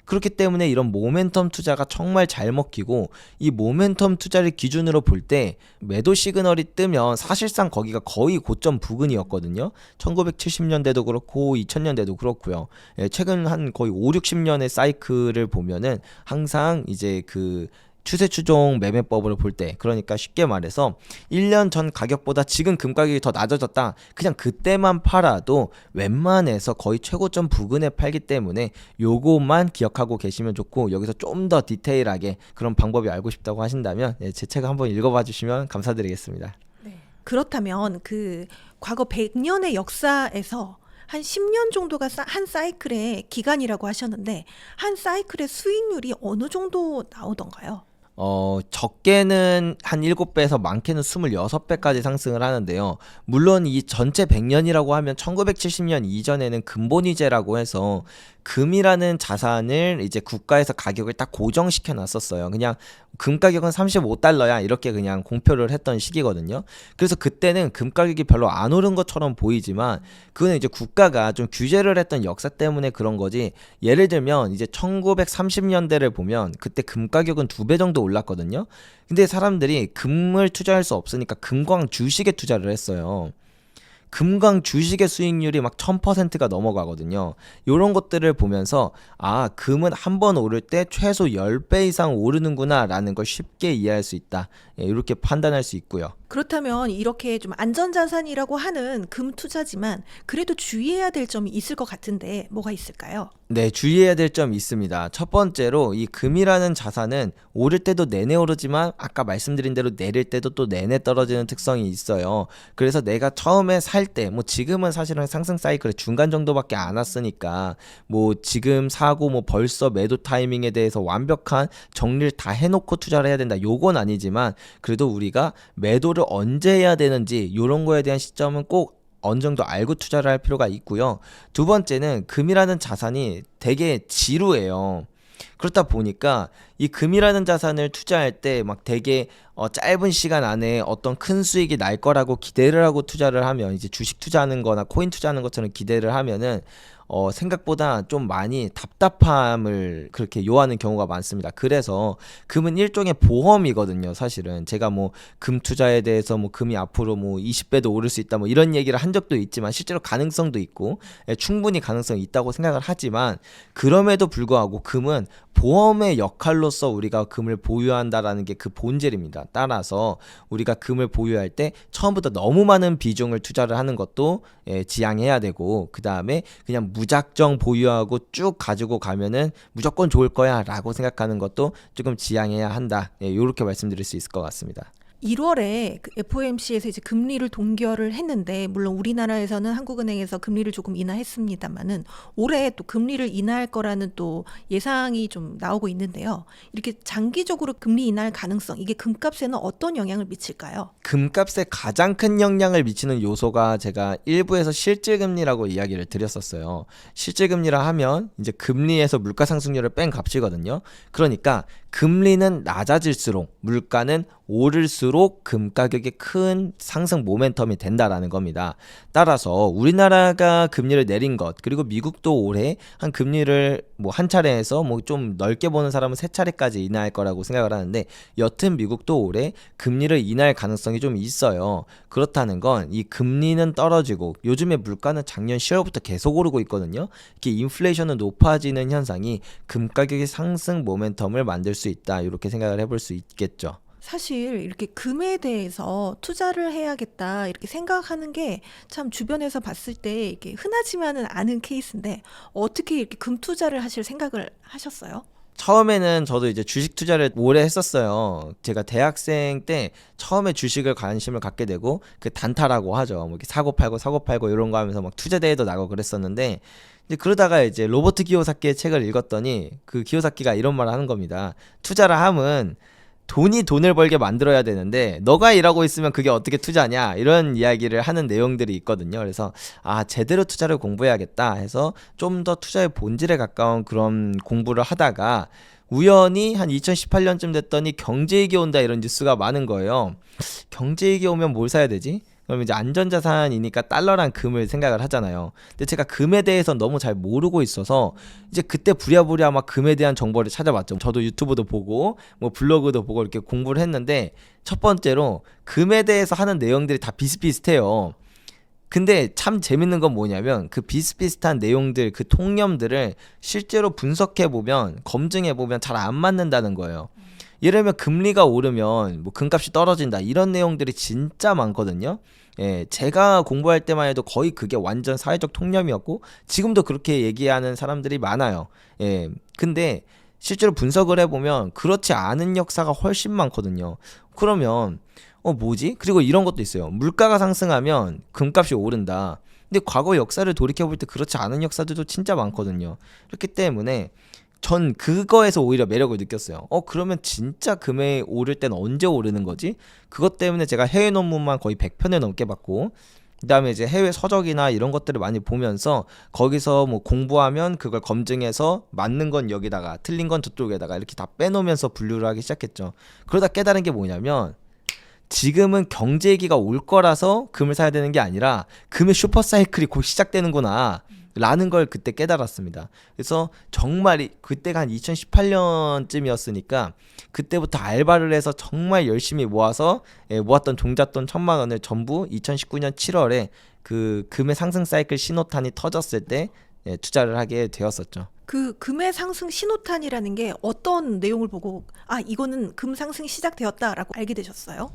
그렇기 때문에 이런 모멘텀 투자가 정말 잘 먹히고 이 모멘텀 투자를 기준으로 볼 때 매도 시그널이 뜨면 사실상 거기가 거의 고점 부근이었거든요. 1970년대도 그렇고 2000년대도 그렇고요. 최근 한 거의 5, 60년의 사이클을 보면은 항상 이제 그 추세 추종 매매법으로 볼 때 그러니까 쉽게 말해서 1년 전 가격보다 지금 금 가격이 더 낮아졌다. 그냥 그때만 팔아도 웬만해서 거의 최고점 부근에 팔기 때문에 요것만 기억하고 계시면 좋고 여기서 좀 더 디테일하게 그런 방법이 알고 싶다고 하신다면 제 책을 한번 읽어봐 주시면 감사드리겠습니다. 네. 그렇다면 그 과거 100년의 역사에서 한 10년 정도가 한 사이클의 기간이라고 하셨는데 한 사이클의 수익률이 어느 정도 나오던가요? 적게는 한 7배에서 많게는 26배까지 상승을 하는데요. 물론 이 전체 100년이라고 하면 1970년 이전에는 금본위제라고 해서 금이라는 자산을 이제 국가에서 가격을 딱 고정시켜 놨었어요. 그냥 금 가격은 35달러야 이렇게 그냥 공표를 했던 시기거든요. 그래서 그때는 금 가격이 별로 안 오른 것처럼 보이지만 그거는 이제 국가가 좀 규제를 했던 역사 때문에 그런 거지. 예를 들면 이제 1930년대를 보면 그때 금 가격은 2배 정도 올랐거든요. 근데 사람들이 금을 투자할 수 없으니까 금광 주식에 투자를 했어요. 금광 주식의 수익률이 막 1000%가 넘어가거든요. 이런 것들을 보면서 아, 금은 한 번 오를 때 최소 10배 이상 오르는구나 라는 걸 쉽게 이해할 수 있다. 예, 이렇게 판단할 수 있고요. 그렇다면 이렇게 좀 안전자산이라고 하는 금 투자지만 그래도 주의해야 될 점이 있을 것 같은데 뭐가 있을까요? 네, 주의해야 될 점이 있습니다. 첫 번째로 이 금이라는 자산은 오를 때도 내내 오르지만 아까 말씀드린 대로 내릴 때도 또 내내 떨어지는 특성이 있어요. 그래서 내가 처음에 살 때, 뭐 지금은 사실은 상승 사이클의 중간 정도밖에 안 왔으니까 뭐 지금 사고 뭐 벌써 매도 타이밍에 대해서 완벽한 정리를 다 해놓고 투자를 해야 된다. 요건 아니지만 그래도 우리가 매도를 언제 해야 되는지 이런 거에 대한 시점은 꼭 어느 정도 알고 투자를 할 필요가 있고요. 두 번째는 금이라는 자산이 되게 지루해요. 그렇다 보니까 이 금이라는 자산을 투자할 때 막 되게 짧은 시간 안에 어떤 큰 수익이 날 거라고 기대를 하고 투자를 하면 이제 주식 투자하는 거나 코인 투자하는 것처럼 기대를 하면은 생각보다 좀 많이 답답함을 그렇게 요하는 경우가 많습니다. 그래서 금은 일종의 보험이거든요. 사실은 제가 뭐 금 투자에 대해서 뭐 금이 앞으로 뭐 20배도 오를 수 있다 뭐 이런 얘기를 한 적도 있지만 실제로 가능성도 있고 충분히 가능성이 있다고 생각을 하지만 그럼에도 불구하고 금은 보험의 역할로서 우리가 금을 보유한다라는 게 그 본질입니다. 따라서 우리가 금을 보유할 때 처음부터 너무 많은 비중을 투자를 하는 것도 지양해야 되고 그 다음에 그냥 무작정 보유하고 쭉 가지고 가면은 무조건 좋을 거야 라고 생각하는 것도 조금 지양해야 한다. 이렇게 말씀드릴 수 있을 것 같습니다. 1월에 그 FOMC에서 이제 금리를 동결을 했는데 물론 우리나라에서는 한국은행에서 금리를 조금 인하했습니다만은 올해 또 금리를 인하할 거라는 또 예상이 좀 나오고 있는데요. 이렇게 장기적으로 금리 인하할 가능성 이게 금값에는 어떤 영향을 미칠까요? 금값에 가장 큰 영향을 미치는 요소가 제가 일부에서 실질금리라고 이야기를 드렸었어요. 실질금리라 하면 이제 금리에서 물가 상승률을 뺀 값이거든요. 그러니까 금리는 낮아질수록 물가는 오를수록 금 가격이 큰 상승 모멘텀이 된다라는 겁니다. 따라서 우리나라가 금리를 내린 것 그리고 미국도 올해 한 금리를 뭐 한 차례에서 뭐 좀 넓게 보는 사람은 세 차례까지 인하할 거라고 생각을 하는데 여튼 미국도 올해 금리를 인하할 가능성이 좀 있어요. 그렇다는 건 이 금리는 떨어지고 요즘에 물가는 작년 10월부터 계속 오르고 있거든요. 이렇게 인플레이션은 높아지는 현상이 금 가격의 상승 모멘텀을 만들 수 있다. 이렇게 생각을 해볼 수 있겠죠. 사실 이렇게 금에 대해서 투자를 해야겠다 이렇게 생각하는 게 참 주변에서 봤을 때 이렇게 흔하지만은 않은 케이스인데 어떻게 이렇게 금 투자를 하실 생각을 하셨어요? 처음에는 저도 이제 주식 투자를 오래 했었어요. 제가 대학생 때 처음에 주식을 관심을 갖게 되고 그 단타라고 하죠. 뭐 이렇게 사고 팔고 이런 거 하면서 막 투자 대회도 나가고 그랬었는데 이제 그러다가 이제 로버트 기요사키의 책을 읽었더니 그 기요사키가 이런 말을 하는 겁니다. 투자를 함은 돈이 돈을 벌게 만들어야 되는데 너가 일하고 있으면 그게 어떻게 투자냐 이런 이야기를 하는 내용들이 있거든요. 그래서 아 제대로 투자를 공부해야겠다 해서 좀 더 투자의 본질에 가까운 그런 공부를 하다가 우연히 한 2018년쯤 됐더니 경제위기 온다 이런 뉴스가 많은 거예요. 경제위기 오면 뭘 사야 되지? 그럼 이제 안전자산이니까 달러랑 금을 생각을 하잖아요. 근데 제가 금에 대해서 너무 잘 모르고 있어서 이제 그때 부랴부랴 막 금에 대한 정보를 찾아봤죠. 저도 유튜브도 보고 뭐 블로그도 보고 이렇게 공부를 했는데 첫 번째로 금에 대해서 하는 내용들이 다 비슷비슷해요. 근데 참 재밌는 건 뭐냐면 그 비슷비슷한 내용들 그 통념들을 실제로 분석해보면 검증해보면 잘 안 맞는다는 거예요. 예를 들면 금리가 오르면 뭐 금값이 떨어진다 이런 내용들이 진짜 많거든요. 제가 공부할 때만 해도 거의 그게 완전 사회적 통념이었고 지금도 그렇게 얘기하는 사람들이 많아요. 근데 실제로 분석을 해보면 그렇지 않은 역사가 훨씬 많거든요. 그러면 뭐지? 그리고 이런 것도 있어요. 물가가 상승하면 금값이 오른다. 근데 과거 역사를 돌이켜볼 때 그렇지 않은 역사들도 진짜 많거든요. 그렇기 때문에 전 그거에서 오히려 매력을 느꼈어요. 그러면 진짜 금액이 오를 때는 언제 오르는 거지? 그것 때문에 제가 해외 논문만 거의 100편을 넘게 봤고, 그다음에 이제 해외 서적이나 이런 것들을 많이 보면서 거기서 뭐 공부하면 그걸 검증해서 맞는 건 여기다가 틀린 건 저쪽에다가 이렇게 다 빼놓으면서 분류를 하기 시작했죠. 그러다 깨달은 게 뭐냐면 지금은 경제위기가 올 거라서 금을 사야 되는 게 아니라 금의 슈퍼사이클이 곧 시작되는구나 라는 걸 그때 깨달았습니다. 그래서 정말 그때가 한 2018년쯤이었으니까 그때부터 알바를 해서 정말 열심히 모아서 모았던 종잣돈 1,000만 원을 전부 2019년 7월에 그 금의 상승 사이클 신호탄이 터졌을 때 투자를 하게 되었었죠. 그 금의 상승 신호탄이라는 게 어떤 내용을 보고 이거는 금 상승이 시작되었다라고 알게 되셨어요?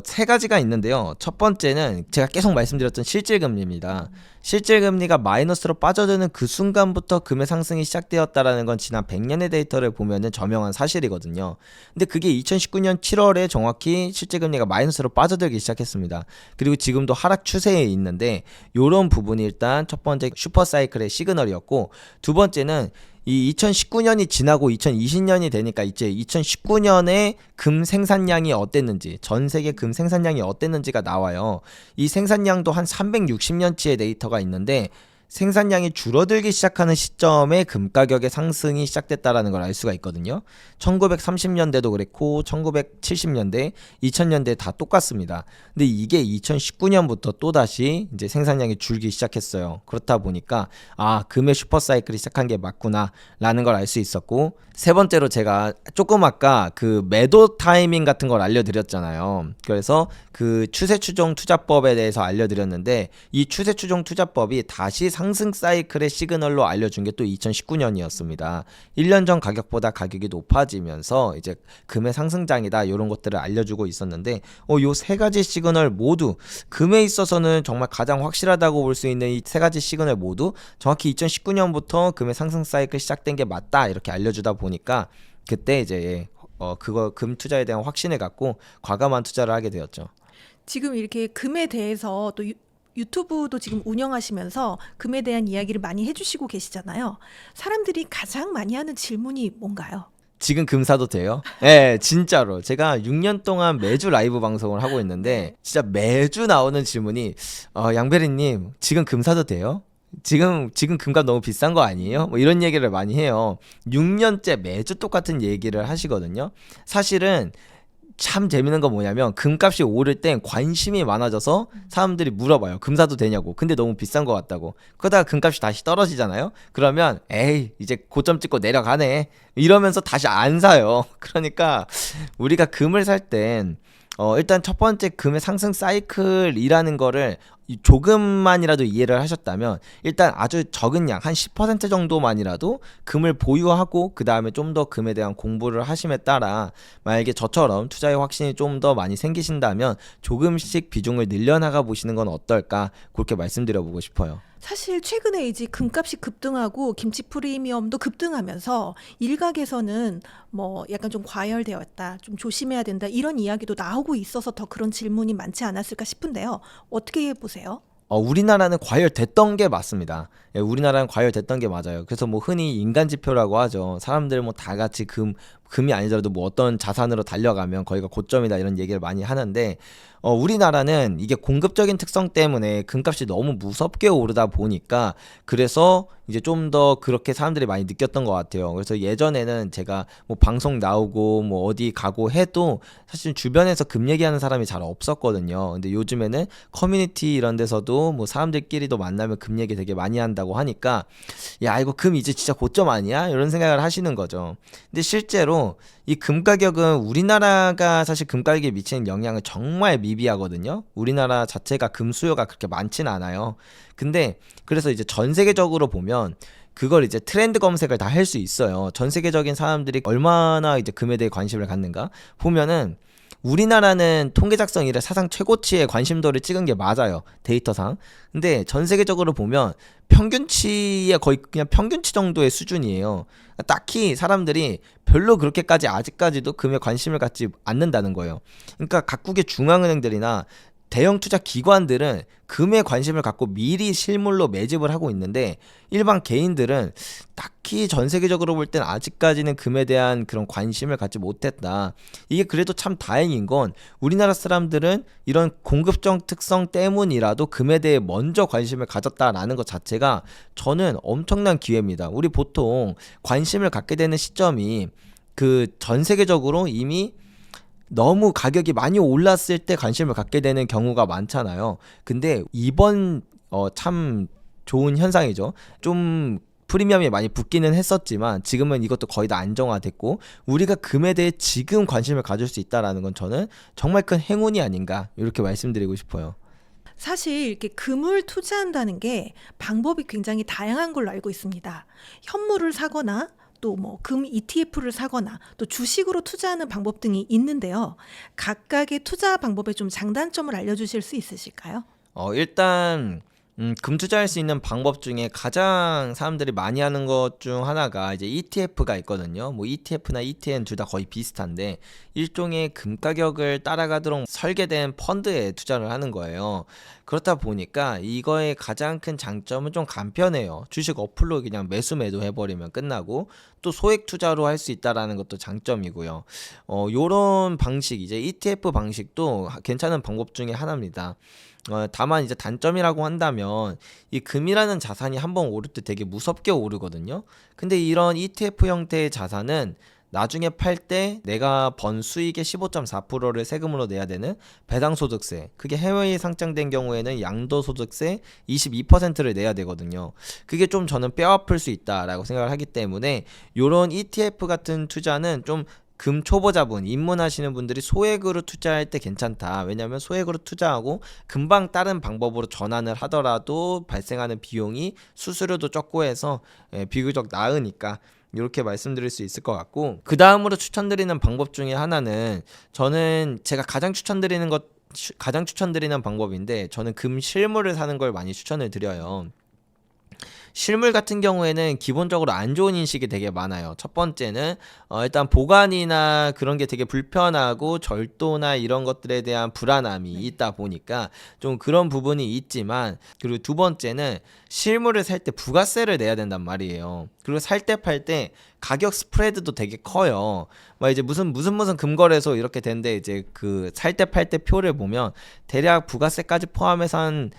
세 가지가 있는데요. 첫 번째는 제가 계속 말씀드렸던 실질금리입니다. 실질금리가 마이너스로 빠져드는 그 순간부터 금의 상승이 시작되었다라는 건 지난 100년의 데이터를 보면은 저명한 사실이거든요. 근데 그게 2019년 7월에 정확히 실질금리가 마이너스로 빠져들기 시작했습니다. 그리고 지금도 하락 추세에 있는데 요런 부분이 일단 첫 번째 슈퍼사이클의 시그널이었고, 두 번째는 이 2019년이 지나고 2020년이 되니까 이제 2019년에 금 생산량이 어땠는지, 전 세계 금 생산량이 어땠는지가 나와요. 이 생산량도 한 360년치의 데이터가 있는데 생산량이 줄어들기 시작하는 시점에 금 가격의 상승이 시작됐다라는 걸 알 수가 있거든요. 1930년대도 그랬고 1970년대, 2000년대 다 똑같습니다. 근데 이게 2019년부터 또다시 이제 생산량이 줄기 시작했어요. 그렇다 보니까 금의 슈퍼사이클이 시작한 게 맞구나 라는 걸 알 수 있었고, 세 번째로 제가 조금 아까 그 매도 타이밍 같은 걸 알려드렸잖아요. 그래서 그 추세추종 투자법에 대해서 알려드렸는데 이 추세추종 투자법이 다시 상승 사이클의 시그널로 알려준 게 또 2019년이었습니다. 1년 전 가격보다 가격이 높아지면서 이제 금의 상승장이다 이런 것들을 알려주고 있었는데 요 세 가지 시그널 모두 금에 있어서는 정말 가장 확실하다고 볼 수 있는 이 세 가지 시그널 모두 정확히 2019년부터 금의 상승 사이클 시작된 게 맞다 이렇게 알려주다 보니까 그때 이제 그거 금 투자에 대한 확신을 갖고 과감한 투자를 하게 되었죠. 지금 이렇게 금에 대해서 또 유튜브도 지금 운영하시면서 금에 대한 이야기를 많이 해주시고 계시잖아요. 사람들이 가장 많이 하는 질문이 뭔가요? 지금 금 사도 돼요? 네, 진짜로. 제가 6년 동안 매주 라이브 방송을 하고 있는데 진짜 매주 나오는 질문이 양배리님 지금 금 사도 돼요? 지금 금값 너무 비싼 거 아니에요? 뭐 이런 얘기를 많이 해요. 6년째 매주 똑같은 얘기를 하시거든요. 사실은 참 재밌는 건 뭐냐면 금값이 오를 땐 관심이 많아져서 사람들이 물어봐요. 금 사도 되냐고. 근데 너무 비싼 것 같다고. 그러다가 금값이 다시 떨어지잖아요. 그러면 에이 이제 고점 찍고 내려가네 이러면서 다시 안 사요. 그러니까 우리가 금을 살 땐 일단 첫 번째 금의 상승 사이클이라는 거를 조금만이라도 이해를 하셨다면 일단 아주 적은 양 한 10% 정도만이라도 금을 보유하고 그 다음에 좀 더 금에 대한 공부를 하심에 따라 만약에 저처럼 투자의 확신이 좀 더 많이 생기신다면 조금씩 비중을 늘려나가 보시는 건 어떨까 그렇게 말씀드려보고 싶어요. 사실 최근에 이제 금값이 급등하고 김치 프리미엄도 급등하면서 일각에서는 뭐 약간 좀 과열되었다, 좀 조심해야 된다 이런 이야기도 나오고 있어서 더 그런 질문이 많지 않았을까 싶은데요. 어떻게 보세요? 우리나라는 과열됐던 게 맞습니다. 예, 우리나라는 과열됐던 게 맞아요. 그래서 뭐 흔히 인간 지표라고 하죠. 사람들 뭐 다 같이 금이 아니더라도 뭐 어떤 자산으로 달려가면 거기가 고점이다 이런 얘기를 많이 하는데 우리나라는 이게 공급적인 특성 때문에 금값이 너무 무섭게 오르다 보니까 그래서 이제 좀 더 그렇게 사람들이 많이 느꼈던 것 같아요. 그래서 예전에는 제가 뭐 방송 나오고 뭐 어디 가고 해도 사실 주변에서 금 얘기하는 사람이 잘 없었거든요. 근데 요즘에는 커뮤니티 이런 데서도 뭐 사람들끼리도 만나면 금 얘기 되게 많이 한다고 하니까 야 이거 금 이제 진짜 고점 아니야? 이런 생각을 하시는 거죠. 근데 실제로 이 금 가격은 우리나라가 사실 금 가격에 미치는 영향은 정말 미비하거든요. 우리나라 자체가 금 수요가 그렇게 많진 않아요. 근데 그래서 이제 전 세계적으로 보면 그걸 이제 트렌드 검색을 다 할 수 있어요. 전 세계적인 사람들이 얼마나 이제 금에 대해 관심을 갖는가 보면은 우리나라는 통계 작성 이래 사상 최고치의 관심도를 찍은 게 맞아요. 데이터상. 근데 전 세계적으로 보면 평균치에 거의 그냥 평균치 정도의 수준이에요. 딱히 사람들이 별로 그렇게까지 아직까지도 금에 관심을 갖지 않는다는 거예요. 그러니까 각국의 중앙은행들이나 대형 투자 기관들은 금에 관심을 갖고 미리 실물로 매집을 하고 있는데 일반 개인들은 딱히 전 세계적으로 볼 땐 아직까지는 금에 대한 그런 관심을 갖지 못했다. 이게 그래도 참 다행인 건 우리나라 사람들은 이런 공급적 특성 때문이라도 금에 대해 먼저 관심을 가졌다라는 것 자체가 저는 엄청난 기회입니다. 우리 보통 관심을 갖게 되는 시점이 그 전 세계적으로 이미 너무 가격이 많이 올랐을 때 관심을 갖게 되는 경우가 많잖아요. 근데 이번 참 좋은 현상이죠. 좀 프리미엄이 많이 붙기는 했었지만 지금은 이것도 거의 다 안정화됐고 우리가 금에 대해 지금 관심을 가질 수 있다라는 건 저는 정말 큰 행운이 아닌가 이렇게 말씀드리고 싶어요. 사실 이렇게 금을 투자한다는 게 방법이 굉장히 다양한 걸로 알고 있습니다. 현물을 사거나 또 뭐 금 ETF를 사거나 또 주식으로 투자하는 방법 등이 있는데요. 각각의 투자 방법의 좀 장단점을 알려주실 수 있으실까요? 일단 금 투자할 수 있는 방법 중에 가장 사람들이 많이 하는 것 중 하나가 이제 ETF가 있거든요. 뭐 ETF나 ETN 둘 다 거의 비슷한데 일종의 금 가격을 따라가도록 설계된 펀드에 투자를 하는 거예요. 그렇다 보니까 이거의 가장 큰 장점은 좀 간편해요. 주식 어플로 그냥 매수 매도 해버리면 끝나고 또 소액 투자로 할 수 있다라는 것도 장점이고요. 요런 방식 이제 ETF 방식도 괜찮은 방법 중에 하나입니다. 다만 이제 단점이라고 한다면 이 금이라는 자산이 한번 오를 때 되게 무섭게 오르거든요. 근데 이런 ETF 형태의 자산은 나중에 팔 때 내가 번 수익의 15.4%를 세금으로 내야 되는 배당소득세, 그게 해외에 상장된 경우에는 양도소득세 22%를 내야 되거든요. 그게 좀 저는 뼈아플 수 있다라고 생각을 하기 때문에 이런 ETF 같은 투자는 좀 금 초보자분 입문하시는 분들이 소액으로 투자할 때 괜찮다. 왜냐하면 소액으로 투자하고 금방 다른 방법으로 전환을 하더라도 발생하는 비용이 수수료도 적고 해서 비교적 나으니까 이렇게 말씀드릴 수 있을 것 같고, 그 다음으로 추천드리는 방법 중에 하나는 저는 제가 가장 추천드리는 방법인데 저는 금 실물을 사는 걸 많이 추천을 드려요. 실물 같은 경우에는 기본적으로 안 좋은 인식이 되게 많아요. 첫 번째는 일단 보관이나 그런 게 되게 불편하고 절도나 이런 것들에 대한 불안함이 있다 보니까 좀 그런 부분이 있지만, 그리고 두 번째는 실물을 살 때 부가세를 내야 된단 말이에요. 그리고 살 때 팔 때 가격 스프레드도 되게 커요. 막 이제 무슨 금거래소 이렇게 되는데 이제 그 살 때 팔 때 표를 보면 대략 부가세까지 포함해서 한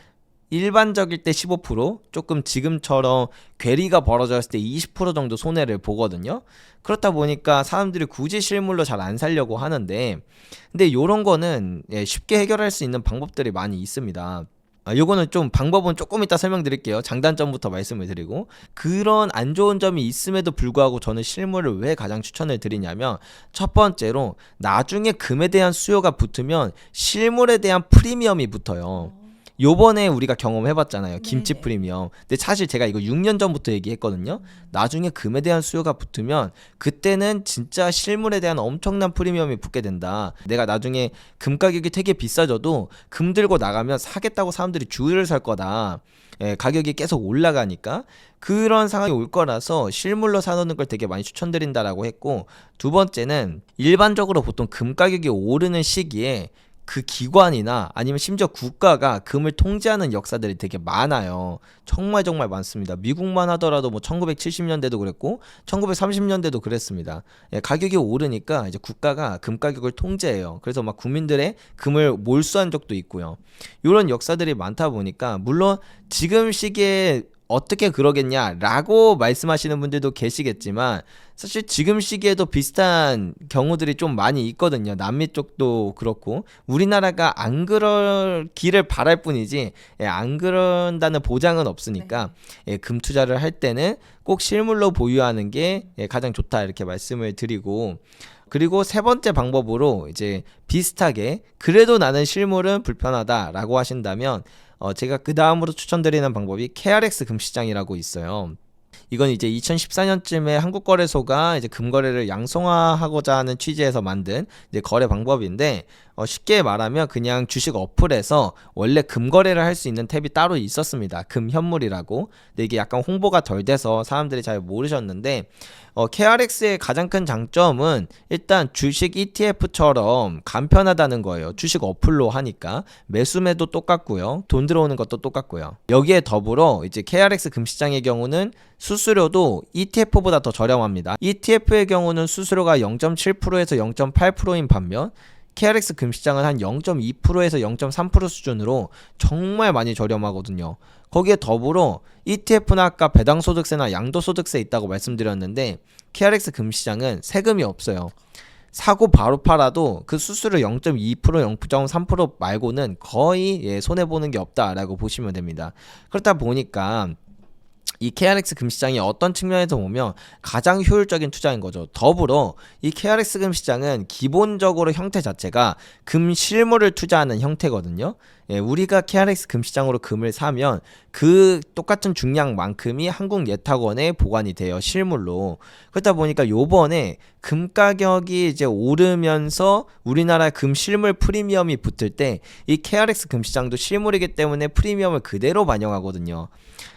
일반적일 때 15%, 조금 지금처럼 괴리가 벌어졌을 때 20% 정도 손해를 보거든요. 그렇다 보니까 사람들이 굳이 실물로 잘 안 살려고 하는데, 근데 요런 거는 쉽게 해결할 수 있는 방법들이 많이 있습니다. 요거는 좀 방법은 조금 이따 설명드릴게요. 장단점부터 말씀을 드리고, 그런 안 좋은 점이 있음에도 불구하고 저는 실물을 왜 가장 추천을 드리냐면, 첫 번째로 나중에 금에 대한 수요가 붙으면 실물에 대한 프리미엄이 붙어요. 요번에 우리가 경험해봤잖아요. 김치 네네. 프리미엄. 근데 사실 제가 이거 6년 전부터 얘기했거든요. 나중에 금에 대한 수요가 붙으면 그때는 진짜 실물에 대한 엄청난 프리미엄이 붙게 된다. 내가 나중에 금 가격이 되게 비싸져도 금 들고 나가면 사겠다고 사람들이 줄을 설 거다. 가격이 계속 올라가니까 그런 상황이 올 거라서 실물로 사놓는 걸 되게 많이 추천드린다라고 했고, 두 번째는 일반적으로 보통 금 가격이 오르는 시기에 그 기관이나 아니면 심지어 국가가 금을 통제하는 역사들이 되게 많아요. 정말 많습니다. 미국만 하더라도 뭐 1970년대도 그랬고 1930년대도 그랬습니다. 가격이 오르니까 이제 국가가 금 가격을 통제해요. 그래서 막 국민들의 금을 몰수한 적도 있고요. 이런 역사들이 많다 보니까 물론 지금 시기에 어떻게 그러겠냐라고 말씀하시는 분들도 계시겠지만, 사실 지금 시기에도 비슷한 경우들이 좀 많이 있거든요. 남미 쪽도 그렇고 우리나라가 안 그러기를 바랄 뿐이지 안 그런다는 보장은 없으니까 금 투자를 할 때는 꼭 실물로 보유하는 게 가장 좋다 이렇게 말씀을 드리고, 그리고 세 번째 방법으로 이제 비슷하게 그래도 나는 실물은 불편하다라고 하신다면 제가 그 다음으로 추천드리는 방법이 KRX 금시장이라고 있어요. 이건 이제 2014년쯤에 한국거래소가 이제 금거래를 양성화하고자 하는 취지에서 만든 이제 거래 방법인데, 쉽게 말하면 그냥 주식 어플에서 원래 금거래를 할 수 있는 탭이 따로 있었습니다. 금현물이라고. 근데 이게 약간 홍보가 덜 돼서 사람들이 잘 모르셨는데, KRX의 가장 큰 장점은 일단 주식 ETF처럼 간편하다는 거예요. 주식 어플로 하니까 매수매도 똑같고요. 돈 들어오는 것도 똑같고요. 여기에 더불어 이제 KRX 금시장의 경우는 수수료도 ETF보다 더 저렴합니다. ETF의 경우는 수수료가 0.7%에서 0.8%인 반면 KRX 금시장은 한 0.2%에서 0.3% 수준으로 정말 많이 저렴하거든요. 거기에 더불어 ETF는 아까 배당소득세나 양도소득세 있다고 말씀드렸는데 KRX 금시장은 세금이 없어요. 사고 바로 팔아도 그 수수료 0.2%, 0.3% 말고는 거의 손해보는 게 없다라고 보시면 됩니다. 그렇다 보니까 이 KRX 금시장이 어떤 측면에서 보면 가장 효율적인 투자인 거죠. 더불어 이 KRX 금시장은 기본적으로 형태 자체가 금실물을 투자하는 형태거든요. 우리가 KRX 금시장으로 금을 사면 그 똑같은 중량만큼이 한국예탁원에 보관이 돼요. 실물로. 그렇다 보니까 요번에 금 가격이 이제 오르면서 우리나라 금 실물 프리미엄이 붙을 때 이 KRX 금시장도 실물이기 때문에 프리미엄을 그대로 반영하거든요.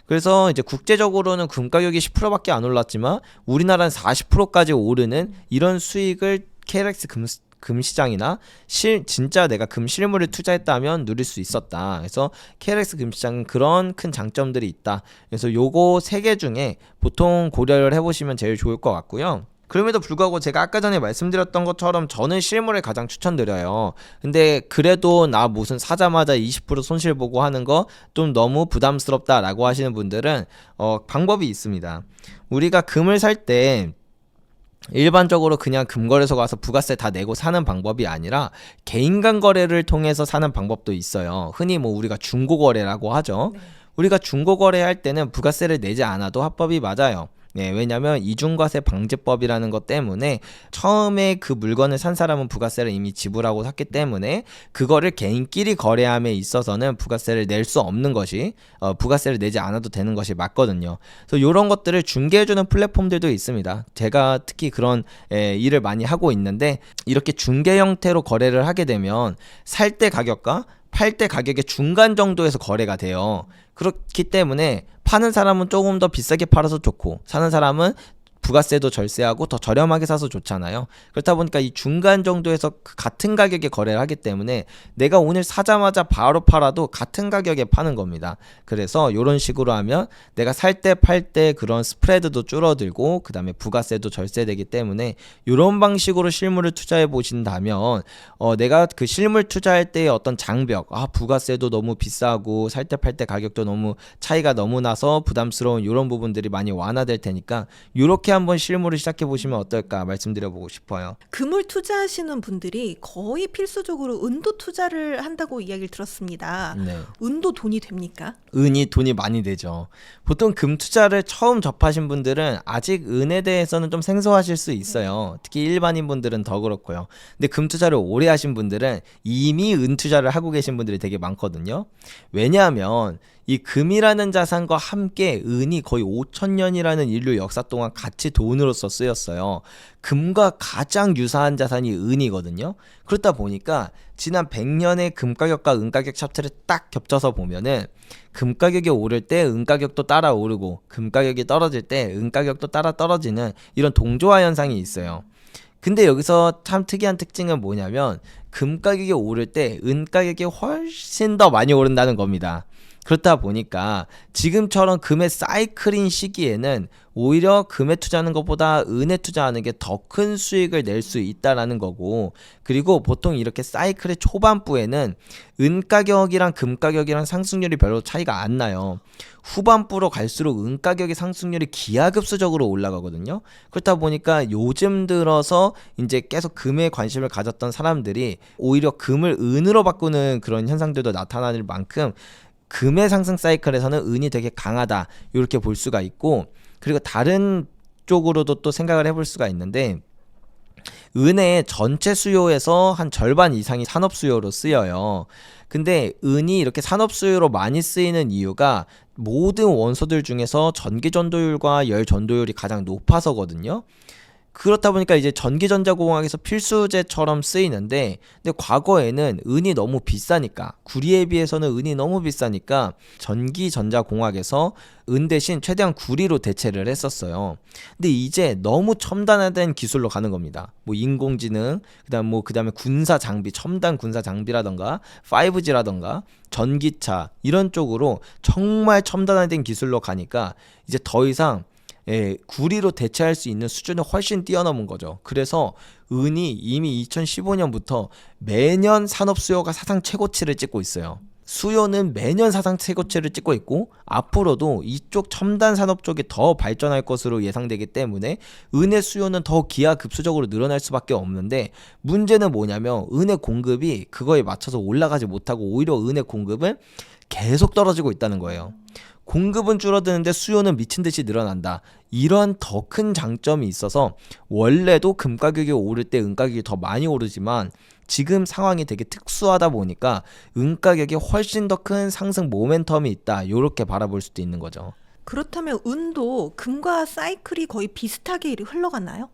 그래서 이제 국제적으로는 금 가격이 10%밖에 안 올랐지만 우리나라는 40%까지 오르는 이런 수익을 KRX 금시장이나 진짜 내가 금 실물을 투자했다면 누릴 수 있었다. 그래서 KRX 금시장은 그런 큰 장점들이 있다. 그래서 요거 3개 중에 보통 고려를 해보시면 제일 좋을 것 같고요. 그럼에도 불구하고 제가 아까 전에 말씀드렸던 것처럼 저는 실물을 가장 추천드려요. 근데 그래도 나 무슨 사자마자 20% 손실 보고 하는 거 좀 너무 부담스럽다라고 하시는 분들은 방법이 있습니다. 우리가 금을 살 때 일반적으로 그냥 금거래소 가서 부가세 다 내고 사는 방법이 아니라 개인 간 거래를 통해서 사는 방법도 있어요. 흔히 뭐 우리가 중고거래라고 하죠. 네. 우리가 중고거래할 때는 부가세를 내지 않아도 합법이 맞아요. 왜냐면 이중과세 방지법이라는 것 때문에 처음에 그 물건을 산 사람은 부가세를 이미 지불하고 샀기 때문에 그거를 개인끼리 거래함에 있어서는 부가세를 낼 수 없는 것이 부가세를 내지 않아도 되는 것이 맞거든요. 그래서 이런 것들을 중개해주는 플랫폼들도 있습니다. 제가 특히 그런 일을 많이 하고 있는데 이렇게 중개 형태로 거래를 하게 되면 살 때 가격과 팔 때 가격의 중간 정도에서 거래가 돼요. 그렇기 때문에 파는 사람은 조금 더 비싸게 팔아서 좋고 사는 사람은 부가세도 절세하고 더 저렴하게 사서 좋잖아요. 그렇다 보니까 이 중간 정도에서 같은 가격에 거래를 하기 때문에 내가 오늘 사자마자 바로 팔아도 같은 가격에 파는 겁니다. 그래서 이런 식으로 하면 내가 살 때 팔 때 그런 스프레드도 줄어들고 그 다음에 부가세도 절세되기 때문에 이런 방식으로 실물을 투자해 보신다면 내가 그 실물 투자할 때의 어떤 장벽, 부가세도 너무 비싸고 살 때 팔 때 가격도 너무 차이가 너무 나서 부담스러운 이런 부분들이 많이 완화될 테니까 이렇게 한번 실물을 시작해 보시면 어떨까 말씀드려보고 싶어요. 금을 투자하시는 분들이 거의 필수적으로 은도 투자를 한다고 이야기를 들었습니다. 네. 은도 돈이 됩니까? 은이 돈이 많이 되죠. 보통 금 투자를 처음 접하신 분들은 아직 은에 대해서는 좀 생소하실 수 있어요. 특히 일반인 분들은 더 그렇고요. 근데 금 투자를 오래 하신 분들은 이미 은 투자를 하고 계신 분들이 되게 많거든요. 왜냐하면 이 금이라는 자산과 함께 은이 거의 5,000년이라는 인류 역사 동안 같이 돈으로서 쓰였어요. 금과 가장 유사한 자산이 은이거든요. 그렇다 보니까 지난 100년의 금 가격과 은 가격 차트를 딱 겹쳐서 보면은 금 가격이 오를 때 은 가격도 따라 오르고 금 가격이 떨어질 때 은 가격도 따라 떨어지는 이런 동조화 현상이 있어요. 근데 여기서 참 특이한 특징은 뭐냐면 금 가격이 오를 때 은 가격이 훨씬 더 많이 오른다는 겁니다. 그렇다 보니까 지금처럼 금의 사이클인 시기에는 오히려 금에 투자하는 것보다 은에 투자하는 게 더 큰 수익을 낼 수 있다라는 거고, 그리고 보통 이렇게 사이클의 초반부에는 은 가격이랑 금 가격이랑 상승률이 별로 차이가 안 나요. 후반부로 갈수록 은 가격의 상승률이 기하급수적으로 올라가거든요. 그렇다 보니까 요즘 들어서 이제 계속 금에 관심을 가졌던 사람들이 오히려 금을 은으로 바꾸는 그런 현상들도 나타날 만큼 금의 상승 사이클에서는 은이 되게 강하다, 이렇게 볼 수가 있고, 그리고 다른 쪽으로도 또 생각을 해볼 수가 있는데, 은의 전체 수요에서 한 절반 이상이 산업 수요로 쓰여요. 근데 은이 이렇게 산업 수요로 많이 쓰이는 이유가 모든 원소들 중에서 전기 전도율과 열 전도율이 가장 높아서거든요. 그렇다 보니까 이제 전기전자공학에서 필수제처럼 쓰이는데, 근데 과거에는 은이 너무 비싸니까, 구리에 비해서는 은이 너무 비싸니까 전기전자공학에서 은 대신 최대한 구리로 대체를 했었어요. 근데 이제 너무 첨단화된 기술로 가는 겁니다. 뭐 인공지능, 그다음에 군사 장비, 첨단 군사 장비라던가 5G라던가 전기차 이런 쪽으로 정말 첨단화된 기술로 가니까 이제 더 이상 구리로 대체할 수 있는 수준을 훨씬 뛰어넘은 거죠. 그래서 은이 이미 2015년부터 매년 산업 수요가 사상 최고치를 찍고 있어요. 수요는 매년 사상 최고치를 찍고 있고, 앞으로도 이쪽 첨단 산업 쪽이 더 발전할 것으로 예상되기 때문에 은의 수요는 더 기하급수적으로 늘어날 수밖에 없는데, 문제는 뭐냐면 은의 공급이 그거에 맞춰서 올라가지 못하고 오히려 은의 공급은 계속 떨어지고 있다는 거예요. 공급은 줄어드는데 수요는 미친 듯이 늘어난다. 이런 더 큰 장점이 있어서 원래도 금 가격이 오를 때 은 가격이 더 많이 오르지만, 지금 상황이 되게 특수하다 보니까 은 가격이 훨씬 더 큰 상승 모멘텀이 있다. 이렇게 바라볼 수도 있는 거죠. 그렇다면 은도 금과 사이클이 거의 비슷하게 흘러갔나요?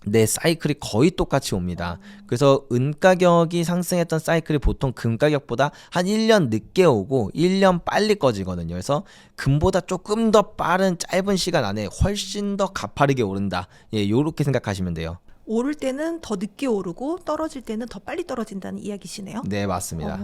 네, 사이클이 거의 똑같이 옵니다. 그래서 은 가격이 상승했던 사이클이 보통 금 가격보다 한 1년 늦게 오고 1년 빨리 꺼지거든요. 그래서 금보다 조금 더 빠른 짧은 시간 안에 훨씬 더 가파르게 오른다. 예, 요렇게 생각하시면 돼요. 오를 때는 더 늦게 오르고 떨어질 때는 더 빨리 떨어진다는 이야기시네요. 네, 맞습니다.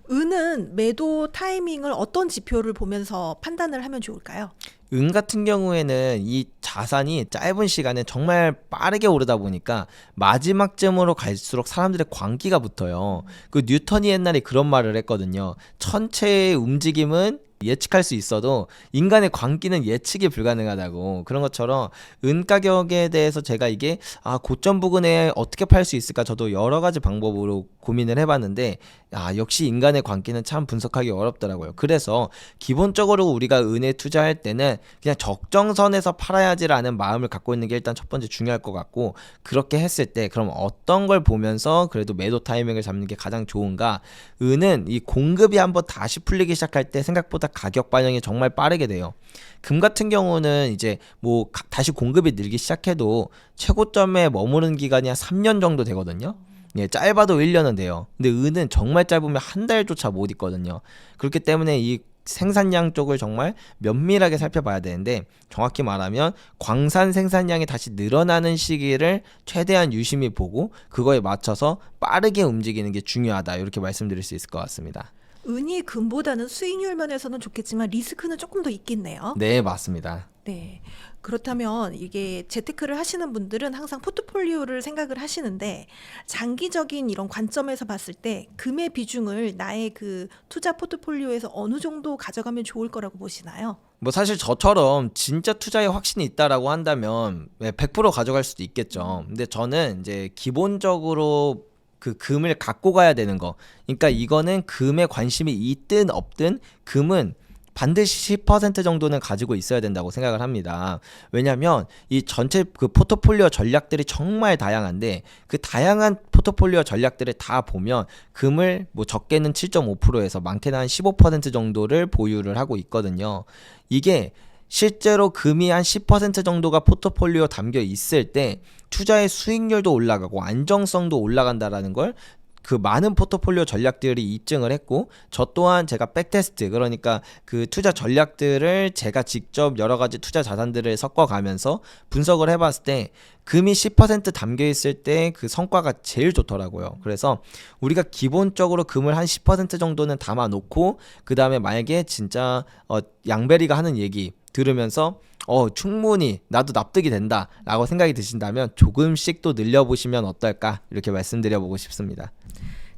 은은 매도 타이밍을 어떤 지표를 보면서 판단을 하면 좋을까요? 은 같은 경우에는 이 자산이 짧은 시간에 정말 빠르게 오르다 보니까 마지막쯤으로 갈수록 사람들의 광기가 붙어요. 그 뉴턴이 옛날에 그런 말을 했거든요. 천체의 움직임은 예측할 수 있어도 인간의 광기는 예측이 불가능하다고. 그런 것처럼 은 가격에 대해서 제가 이게 고점 부근에 어떻게 팔 수 있을까, 저도 여러 가지 방법으로 고민을 해봤는데 역시 인간의 광기는 참 분석하기 어렵더라고요. 그래서 기본적으로 우리가 은에 투자할 때는 그냥 적정선에서 팔아야지라는 마음을 갖고 있는 게 일단 첫 번째 중요할 것 같고, 그렇게 했을 때 그럼 어떤 걸 보면서 그래도 매도 타이밍을 잡는 게 가장 좋은가? 은은 이 공급이 한번 다시 풀리기 시작할 때 생각보다 가격 반영이 정말 빠르게 돼요. 금 같은 경우는 이제 뭐 다시 공급이 늘기 시작해도 최고점에 머무르는 기간이 한 3년 정도 되거든요. 예, 짧아도 1년은 돼요. 근데 은은 정말 짧으면 한 달조차 못 있거든요. 그렇기 때문에 이 생산량 쪽을 정말 면밀하게 살펴봐야 되는데, 정확히 말하면 광산 생산량이 다시 늘어나는 시기를 최대한 유심히 보고 그거에 맞춰서 빠르게 움직이는 게 중요하다. 이렇게 말씀드릴 수 있을 것 같습니다. 은이 금보다는 수익률 면에서는 좋겠지만 리스크는 조금 더 있겠네요. 네, 맞습니다. 네. 그렇다면 이게 재테크를 하시는 분들은 항상 포트폴리오를 생각을 하시는데, 장기적인 이런 관점에서 봤을 때 금의 비중을 나의 그 투자 포트폴리오에서 어느 정도 가져가면 좋을 거라고 보시나요? 뭐 사실 저처럼 진짜 투자에 확신이 있다라고 한다면 100% 가져갈 수도 있겠죠. 근데 저는 이제 기본적으로 그 금을 갖고 가야 되는 거. 그러니까 이거는 금에 관심이 있든 없든 금은 반드시 10% 정도는 가지고 있어야 된다고 생각을 합니다. 왜냐면 이 전체 그 포트폴리오 전략들이 정말 다양한데, 그 다양한 포트폴리오 전략들을 다 보면 금을 뭐 적게는 7.5%에서 많게는 한 15% 정도를 보유를 하고 있거든요. 이게 실제로 금이 한 10% 정도가 포트폴리오 담겨 있을 때 투자의 수익률도 올라가고 안정성도 올라간다라는 걸 그 많은 포트폴리오 전략들이 입증을 했고, 저 또한 제가 백테스트, 그러니까 그 투자 전략들을 제가 직접 여러 가지 투자 자산들을 섞어가면서 분석을 해봤을 때 금이 10% 담겨 있을 때 그 성과가 제일 좋더라고요. 그래서 우리가 기본적으로 금을 한 10% 정도는 담아 놓고, 그 다음에 만약에 진짜 양베리가 하는 얘기 들으면서 충분히 나도 납득이 된다 라고 생각이 드신다면 조금씩 또 늘려보시면 어떨까, 이렇게 말씀드려보고 싶습니다.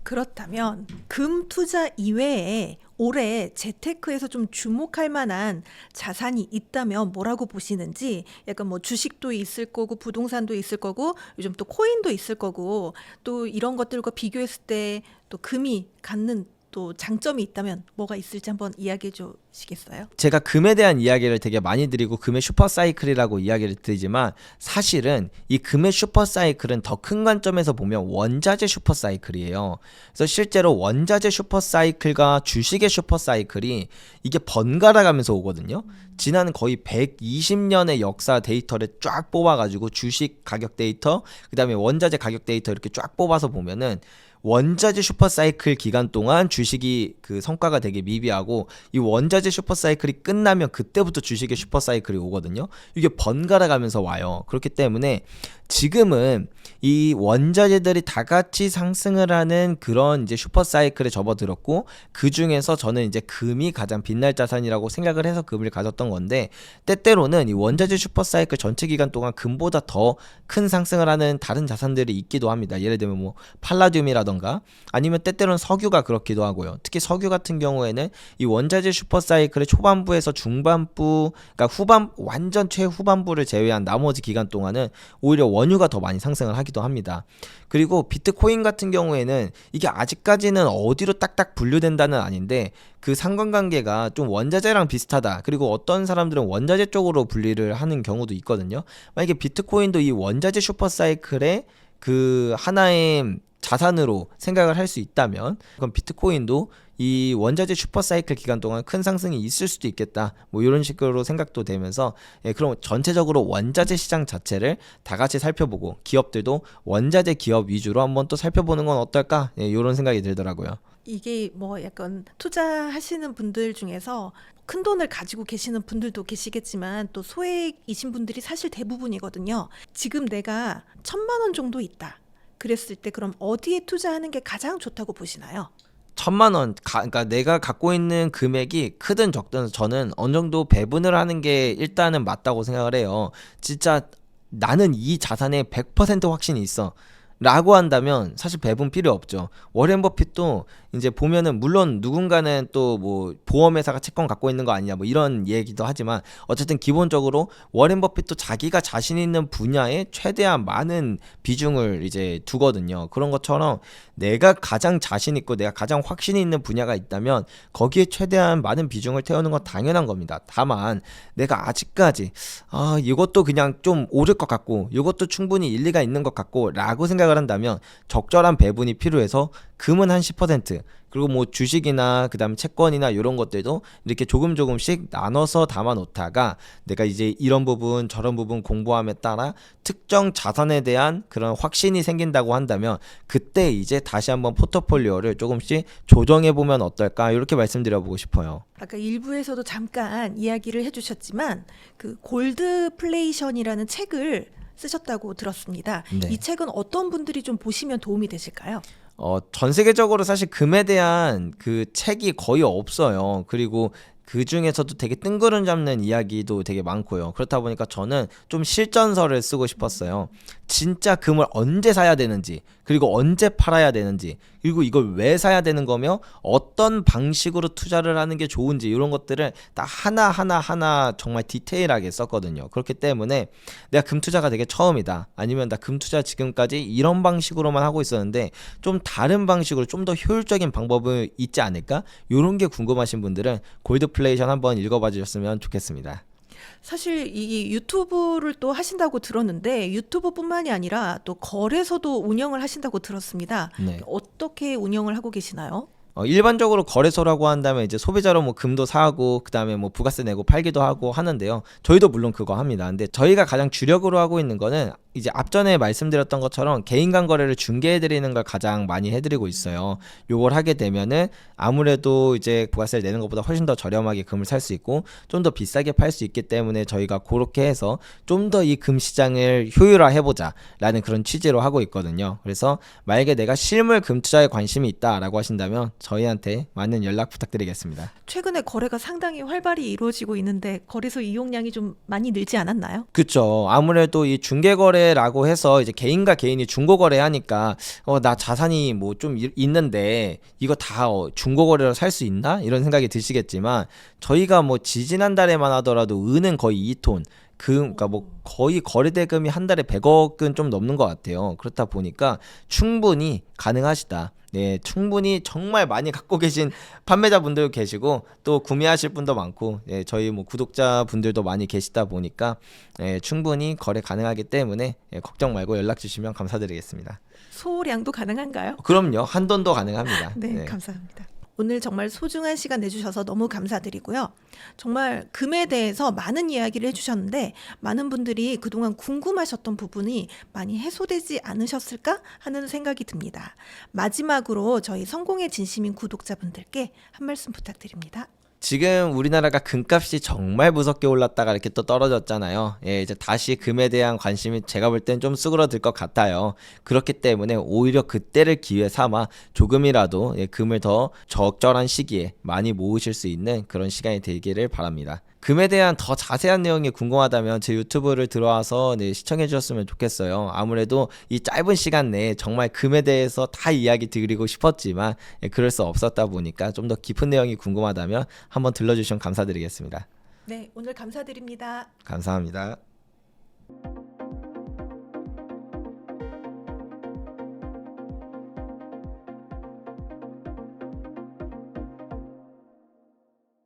그렇다면 금 투자 이외에 올해 재테크에서 좀 주목할 만한 자산이 있다면 뭐라고 보시는지, 약간 뭐 주식도 있을 거고 부동산도 있을 거고 요즘 또 코인도 있을 거고, 또 이런 것들과 비교했을 때 또 금이 갖는 또 장점이 있다면 뭐가 있을지 한번 이야기해 주시겠어요? 제가 금에 대한 이야기를 되게 많이 드리고 금의 슈퍼사이클이라고 이야기를 드리지만 사실은 이 금의 슈퍼사이클은 더 큰 관점에서 보면 원자재 슈퍼사이클이에요. 그래서 실제로 원자재 슈퍼사이클과 주식의 슈퍼사이클이 이게 번갈아 가면서 오거든요. 지난 거의 120년의 역사 데이터를 쫙 뽑아가지고 주식 가격 데이터, 그 다음에 원자재 가격 데이터 이렇게 쫙 뽑아서 보면은 원자재 슈퍼사이클 기간 동안 주식이 그 성과가 되게 미비하고 이 원자재 슈퍼사이클이 끝나면 그때부터 주식의 슈퍼사이클이 오거든요. 이게 번갈아 가면서 와요. 그렇기 때문에 지금은 이 원자재들이 다 같이 상승을 하는 그런 이제 슈퍼사이클에 접어들었고 그 중에서 저는 이제 금이 가장 빛날 자산이라고 생각을 해서 금을 가졌던 건데 때때로는 이 원자재 슈퍼사이클 전체 기간 동안 금보다 더 큰 상승을 하는 다른 자산들이 있기도 합니다. 예를 들면 뭐 팔라듐이라던가 아니면 때때로는 석유가 그렇기도 하고요. 특히 석유 같은 경우에는 이 원자재 슈퍼사이클의 초반부에서 중반부, 그러니까 완전 최후반부를 제외한 나머지 기간 동안은 오히려 원유가 더 많이 상승을 하기도 합니다. 그리고 비트코인 같은 경우에는 이게 아직까지는 어디로 딱딱 분류된다는 아닌데 그 상관관계가 좀 원자재랑 비슷하다. 그리고 어떤 사람들은 원자재 쪽으로 분리를 하는 경우도 있거든요. 만약에 비트코인도 이 원자재 슈퍼사이클의 그 하나의 자산으로 생각을 할 수 있다면 그럼 비트코인도 이 원자재 슈퍼사이클 기간 동안 큰 상승이 있을 수도 있겠다. 뭐 이런 식으로 생각도 되면서 그럼 전체적으로 원자재 시장 자체를 다 같이 살펴보고 기업들도 원자재 기업 위주로 한번 또 살펴보는 건 어떨까? 이런 생각이 들더라고요. 이게 뭐 약간 투자하시는 분들 중에서 큰 돈을 가지고 계시는 분들도 계시겠지만 또 소액이신 분들이 사실 대부분이거든요. 지금 내가 1,000만 원 정도 있다. 그랬을 때 그럼 어디에 투자하는 게 가장 좋다고 보시나요? 1,000만 원, 그러니까 내가 갖고 있는 금액이 크든 적든 저는 어느 정도 배분을 하는 게 일단은 맞다고 생각을 해요. 진짜 나는 이 자산에 100% 확신이 있어. 라고 한다면 사실 배분 필요 없죠. 워렌 버핏도 이제 보면은 물론 누군가는 또 뭐 보험회사가 채권 갖고 있는 거 아니냐 뭐 이런 얘기도 하지만 어쨌든 기본적으로 워렌 버핏도 자기가 자신 있는 분야에 최대한 많은 비중을 이제 두거든요. 그런 것처럼 내가 가장 자신 있고 내가 가장 확신이 있는 분야가 있다면 거기에 최대한 많은 비중을 태우는 건 당연한 겁니다. 다만 내가 아직까지 이것도 그냥 좀 오를 것 같고 이것도 충분히 일리가 있는 것 같고 라고 생각을 한다면 적절한 배분이 필요해서 금은 한 10% 그리고 뭐 주식이나 그다음에 채권이나 이런 것들도 이렇게 조금씩 나눠서 담아 놓다가 내가 이제 이런 부분 저런 부분 공부함에 따라 특정 자산에 대한 그런 확신이 생긴다고 한다면 그때 이제 다시 한번 포트폴리오를 조금씩 조정해 보면 어떨까 이렇게 말씀드려보고 싶어요. 아까 일부에서도 잠깐 이야기를 해주셨지만 그 골드플레이션이라는 책을 쓰셨다고 들었습니다. 네. 이 책은 어떤 분들이 좀 보시면 도움이 되실까요? 전 세계적으로 사실 금에 대한 그 책이 거의 없어요. 그리고 그 중에서도 되게 뜬구름 잡는 이야기도 되게 많고요. 그렇다 보니까 저는 좀 실전서를 쓰고 싶었어요. 진짜 금을 언제 사야 되는지, 그리고 언제 팔아야 되는지, 그리고 이걸 왜 사야 되는 거며 어떤 방식으로 투자를 하는 게 좋은지 이런 것들을 다 하나 정말 디테일하게 썼거든요. 그렇기 때문에 내가 금 투자가 되게 처음이다. 아니면 나 금 투자 지금까지 이런 방식으로만 하고 있었는데 좀 다른 방식으로 좀 더 효율적인 방법이 있지 않을까? 이런 게 궁금하신 분들은 골드플레이션 한번 읽어봐 주셨으면 좋겠습니다. 사실 이 유튜브를 또 하신다고 들었는데 유튜브뿐만이 아니라 또 거래소도 운영을 하신다고 들었습니다. 네. 어떻게 운영을 하고 계시나요? 일반적으로 거래소라고 한다면 이제 소비자로 뭐 금도 사고 그다음에 뭐 부가세 내고 팔기도 하고 하는데요. 저희도 물론 그거 합니다. 근데 저희가 가장 주력으로 하고 있는 거는 이제 앞전에 말씀드렸던 것처럼 개인 간 거래를 중개해 드리는 걸 가장 많이 해드리고 있어요. 요걸 하게 되면은 아무래도 이제 부가세를 내는 것보다 훨씬 더 저렴하게 금을 살 수 있고 좀 더 비싸게 팔 수 있기 때문에 저희가 그렇게 해서 좀 더 이 금 시장을 효율화해 보자 라는 그런 취지로 하고 있거든요. 그래서 만약에 내가 실물 금 투자에 관심이 있다라고 하신다면 저희한테 많은 연락 부탁드리겠습니다. 최근에 거래가 상당히 활발히 이루어지고 있는데 거래소 이용량이 좀 많이 늘지 않았나요? 그쵸. 아무래도 이 중개거래라고 해서 이제 개인과 개인이 중고거래하니까 나 자산이 뭐 좀 있는데 이거 다 중고거래로 살 수 있나? 이런 생각이 드시겠지만 저희가 뭐 지지난달에만 하더라도 은은 거의 2톤 그러니까 뭐 거의 거래 대금이 한 달에 100억은 좀 넘는 것 같아요. 그렇다 보니까 충분히 가능하시다. 네, 충분히 정말 많이 갖고 계신 판매자분들 계시고 또 구매하실 분도 많고, 네, 저희 뭐 구독자분들도 많이 계시다 보니까 충분히 거래 가능하기 때문에 걱정 말고 연락 주시면 감사드리겠습니다. 소량도 가능한가요? 그럼요, 한돈도 가능합니다. 네, 감사합니다. 오늘 정말 소중한 시간 내주셔서 너무 감사드리고요. 정말 금에 대해서 많은 이야기를 해주셨는데 많은 분들이 그동안 궁금하셨던 부분이 많이 해소되지 않으셨을까 하는 생각이 듭니다. 마지막으로 저희 성공의 진심인 구독자분들께 한 말씀 부탁드립니다. 지금 우리나라가 금값이 정말 무섭게 올랐다가 이렇게 또 떨어졌잖아요. 이제 다시 금에 대한 관심이 제가 볼 땐 좀 수그러들 것 같아요. 그렇기 때문에 오히려 그때를 기회 삼아 조금이라도 금을 더 적절한 시기에 많이 모으실 수 있는 그런 시간이 되기를 바랍니다. 금에 대한 더 자세한 내용이 궁금하다면 제 유튜브를 들어와서 시청해 주셨으면 좋겠어요. 아무래도 이 짧은 시간 내에 정말 금에 대해서 다 이야기 드리고 싶었지만 그럴 수 없었다 보니까 좀 더 깊은 내용이 궁금하다면 한번 들러주시면 감사드리겠습니다. 네, 오늘 감사드립니다. 감사합니다.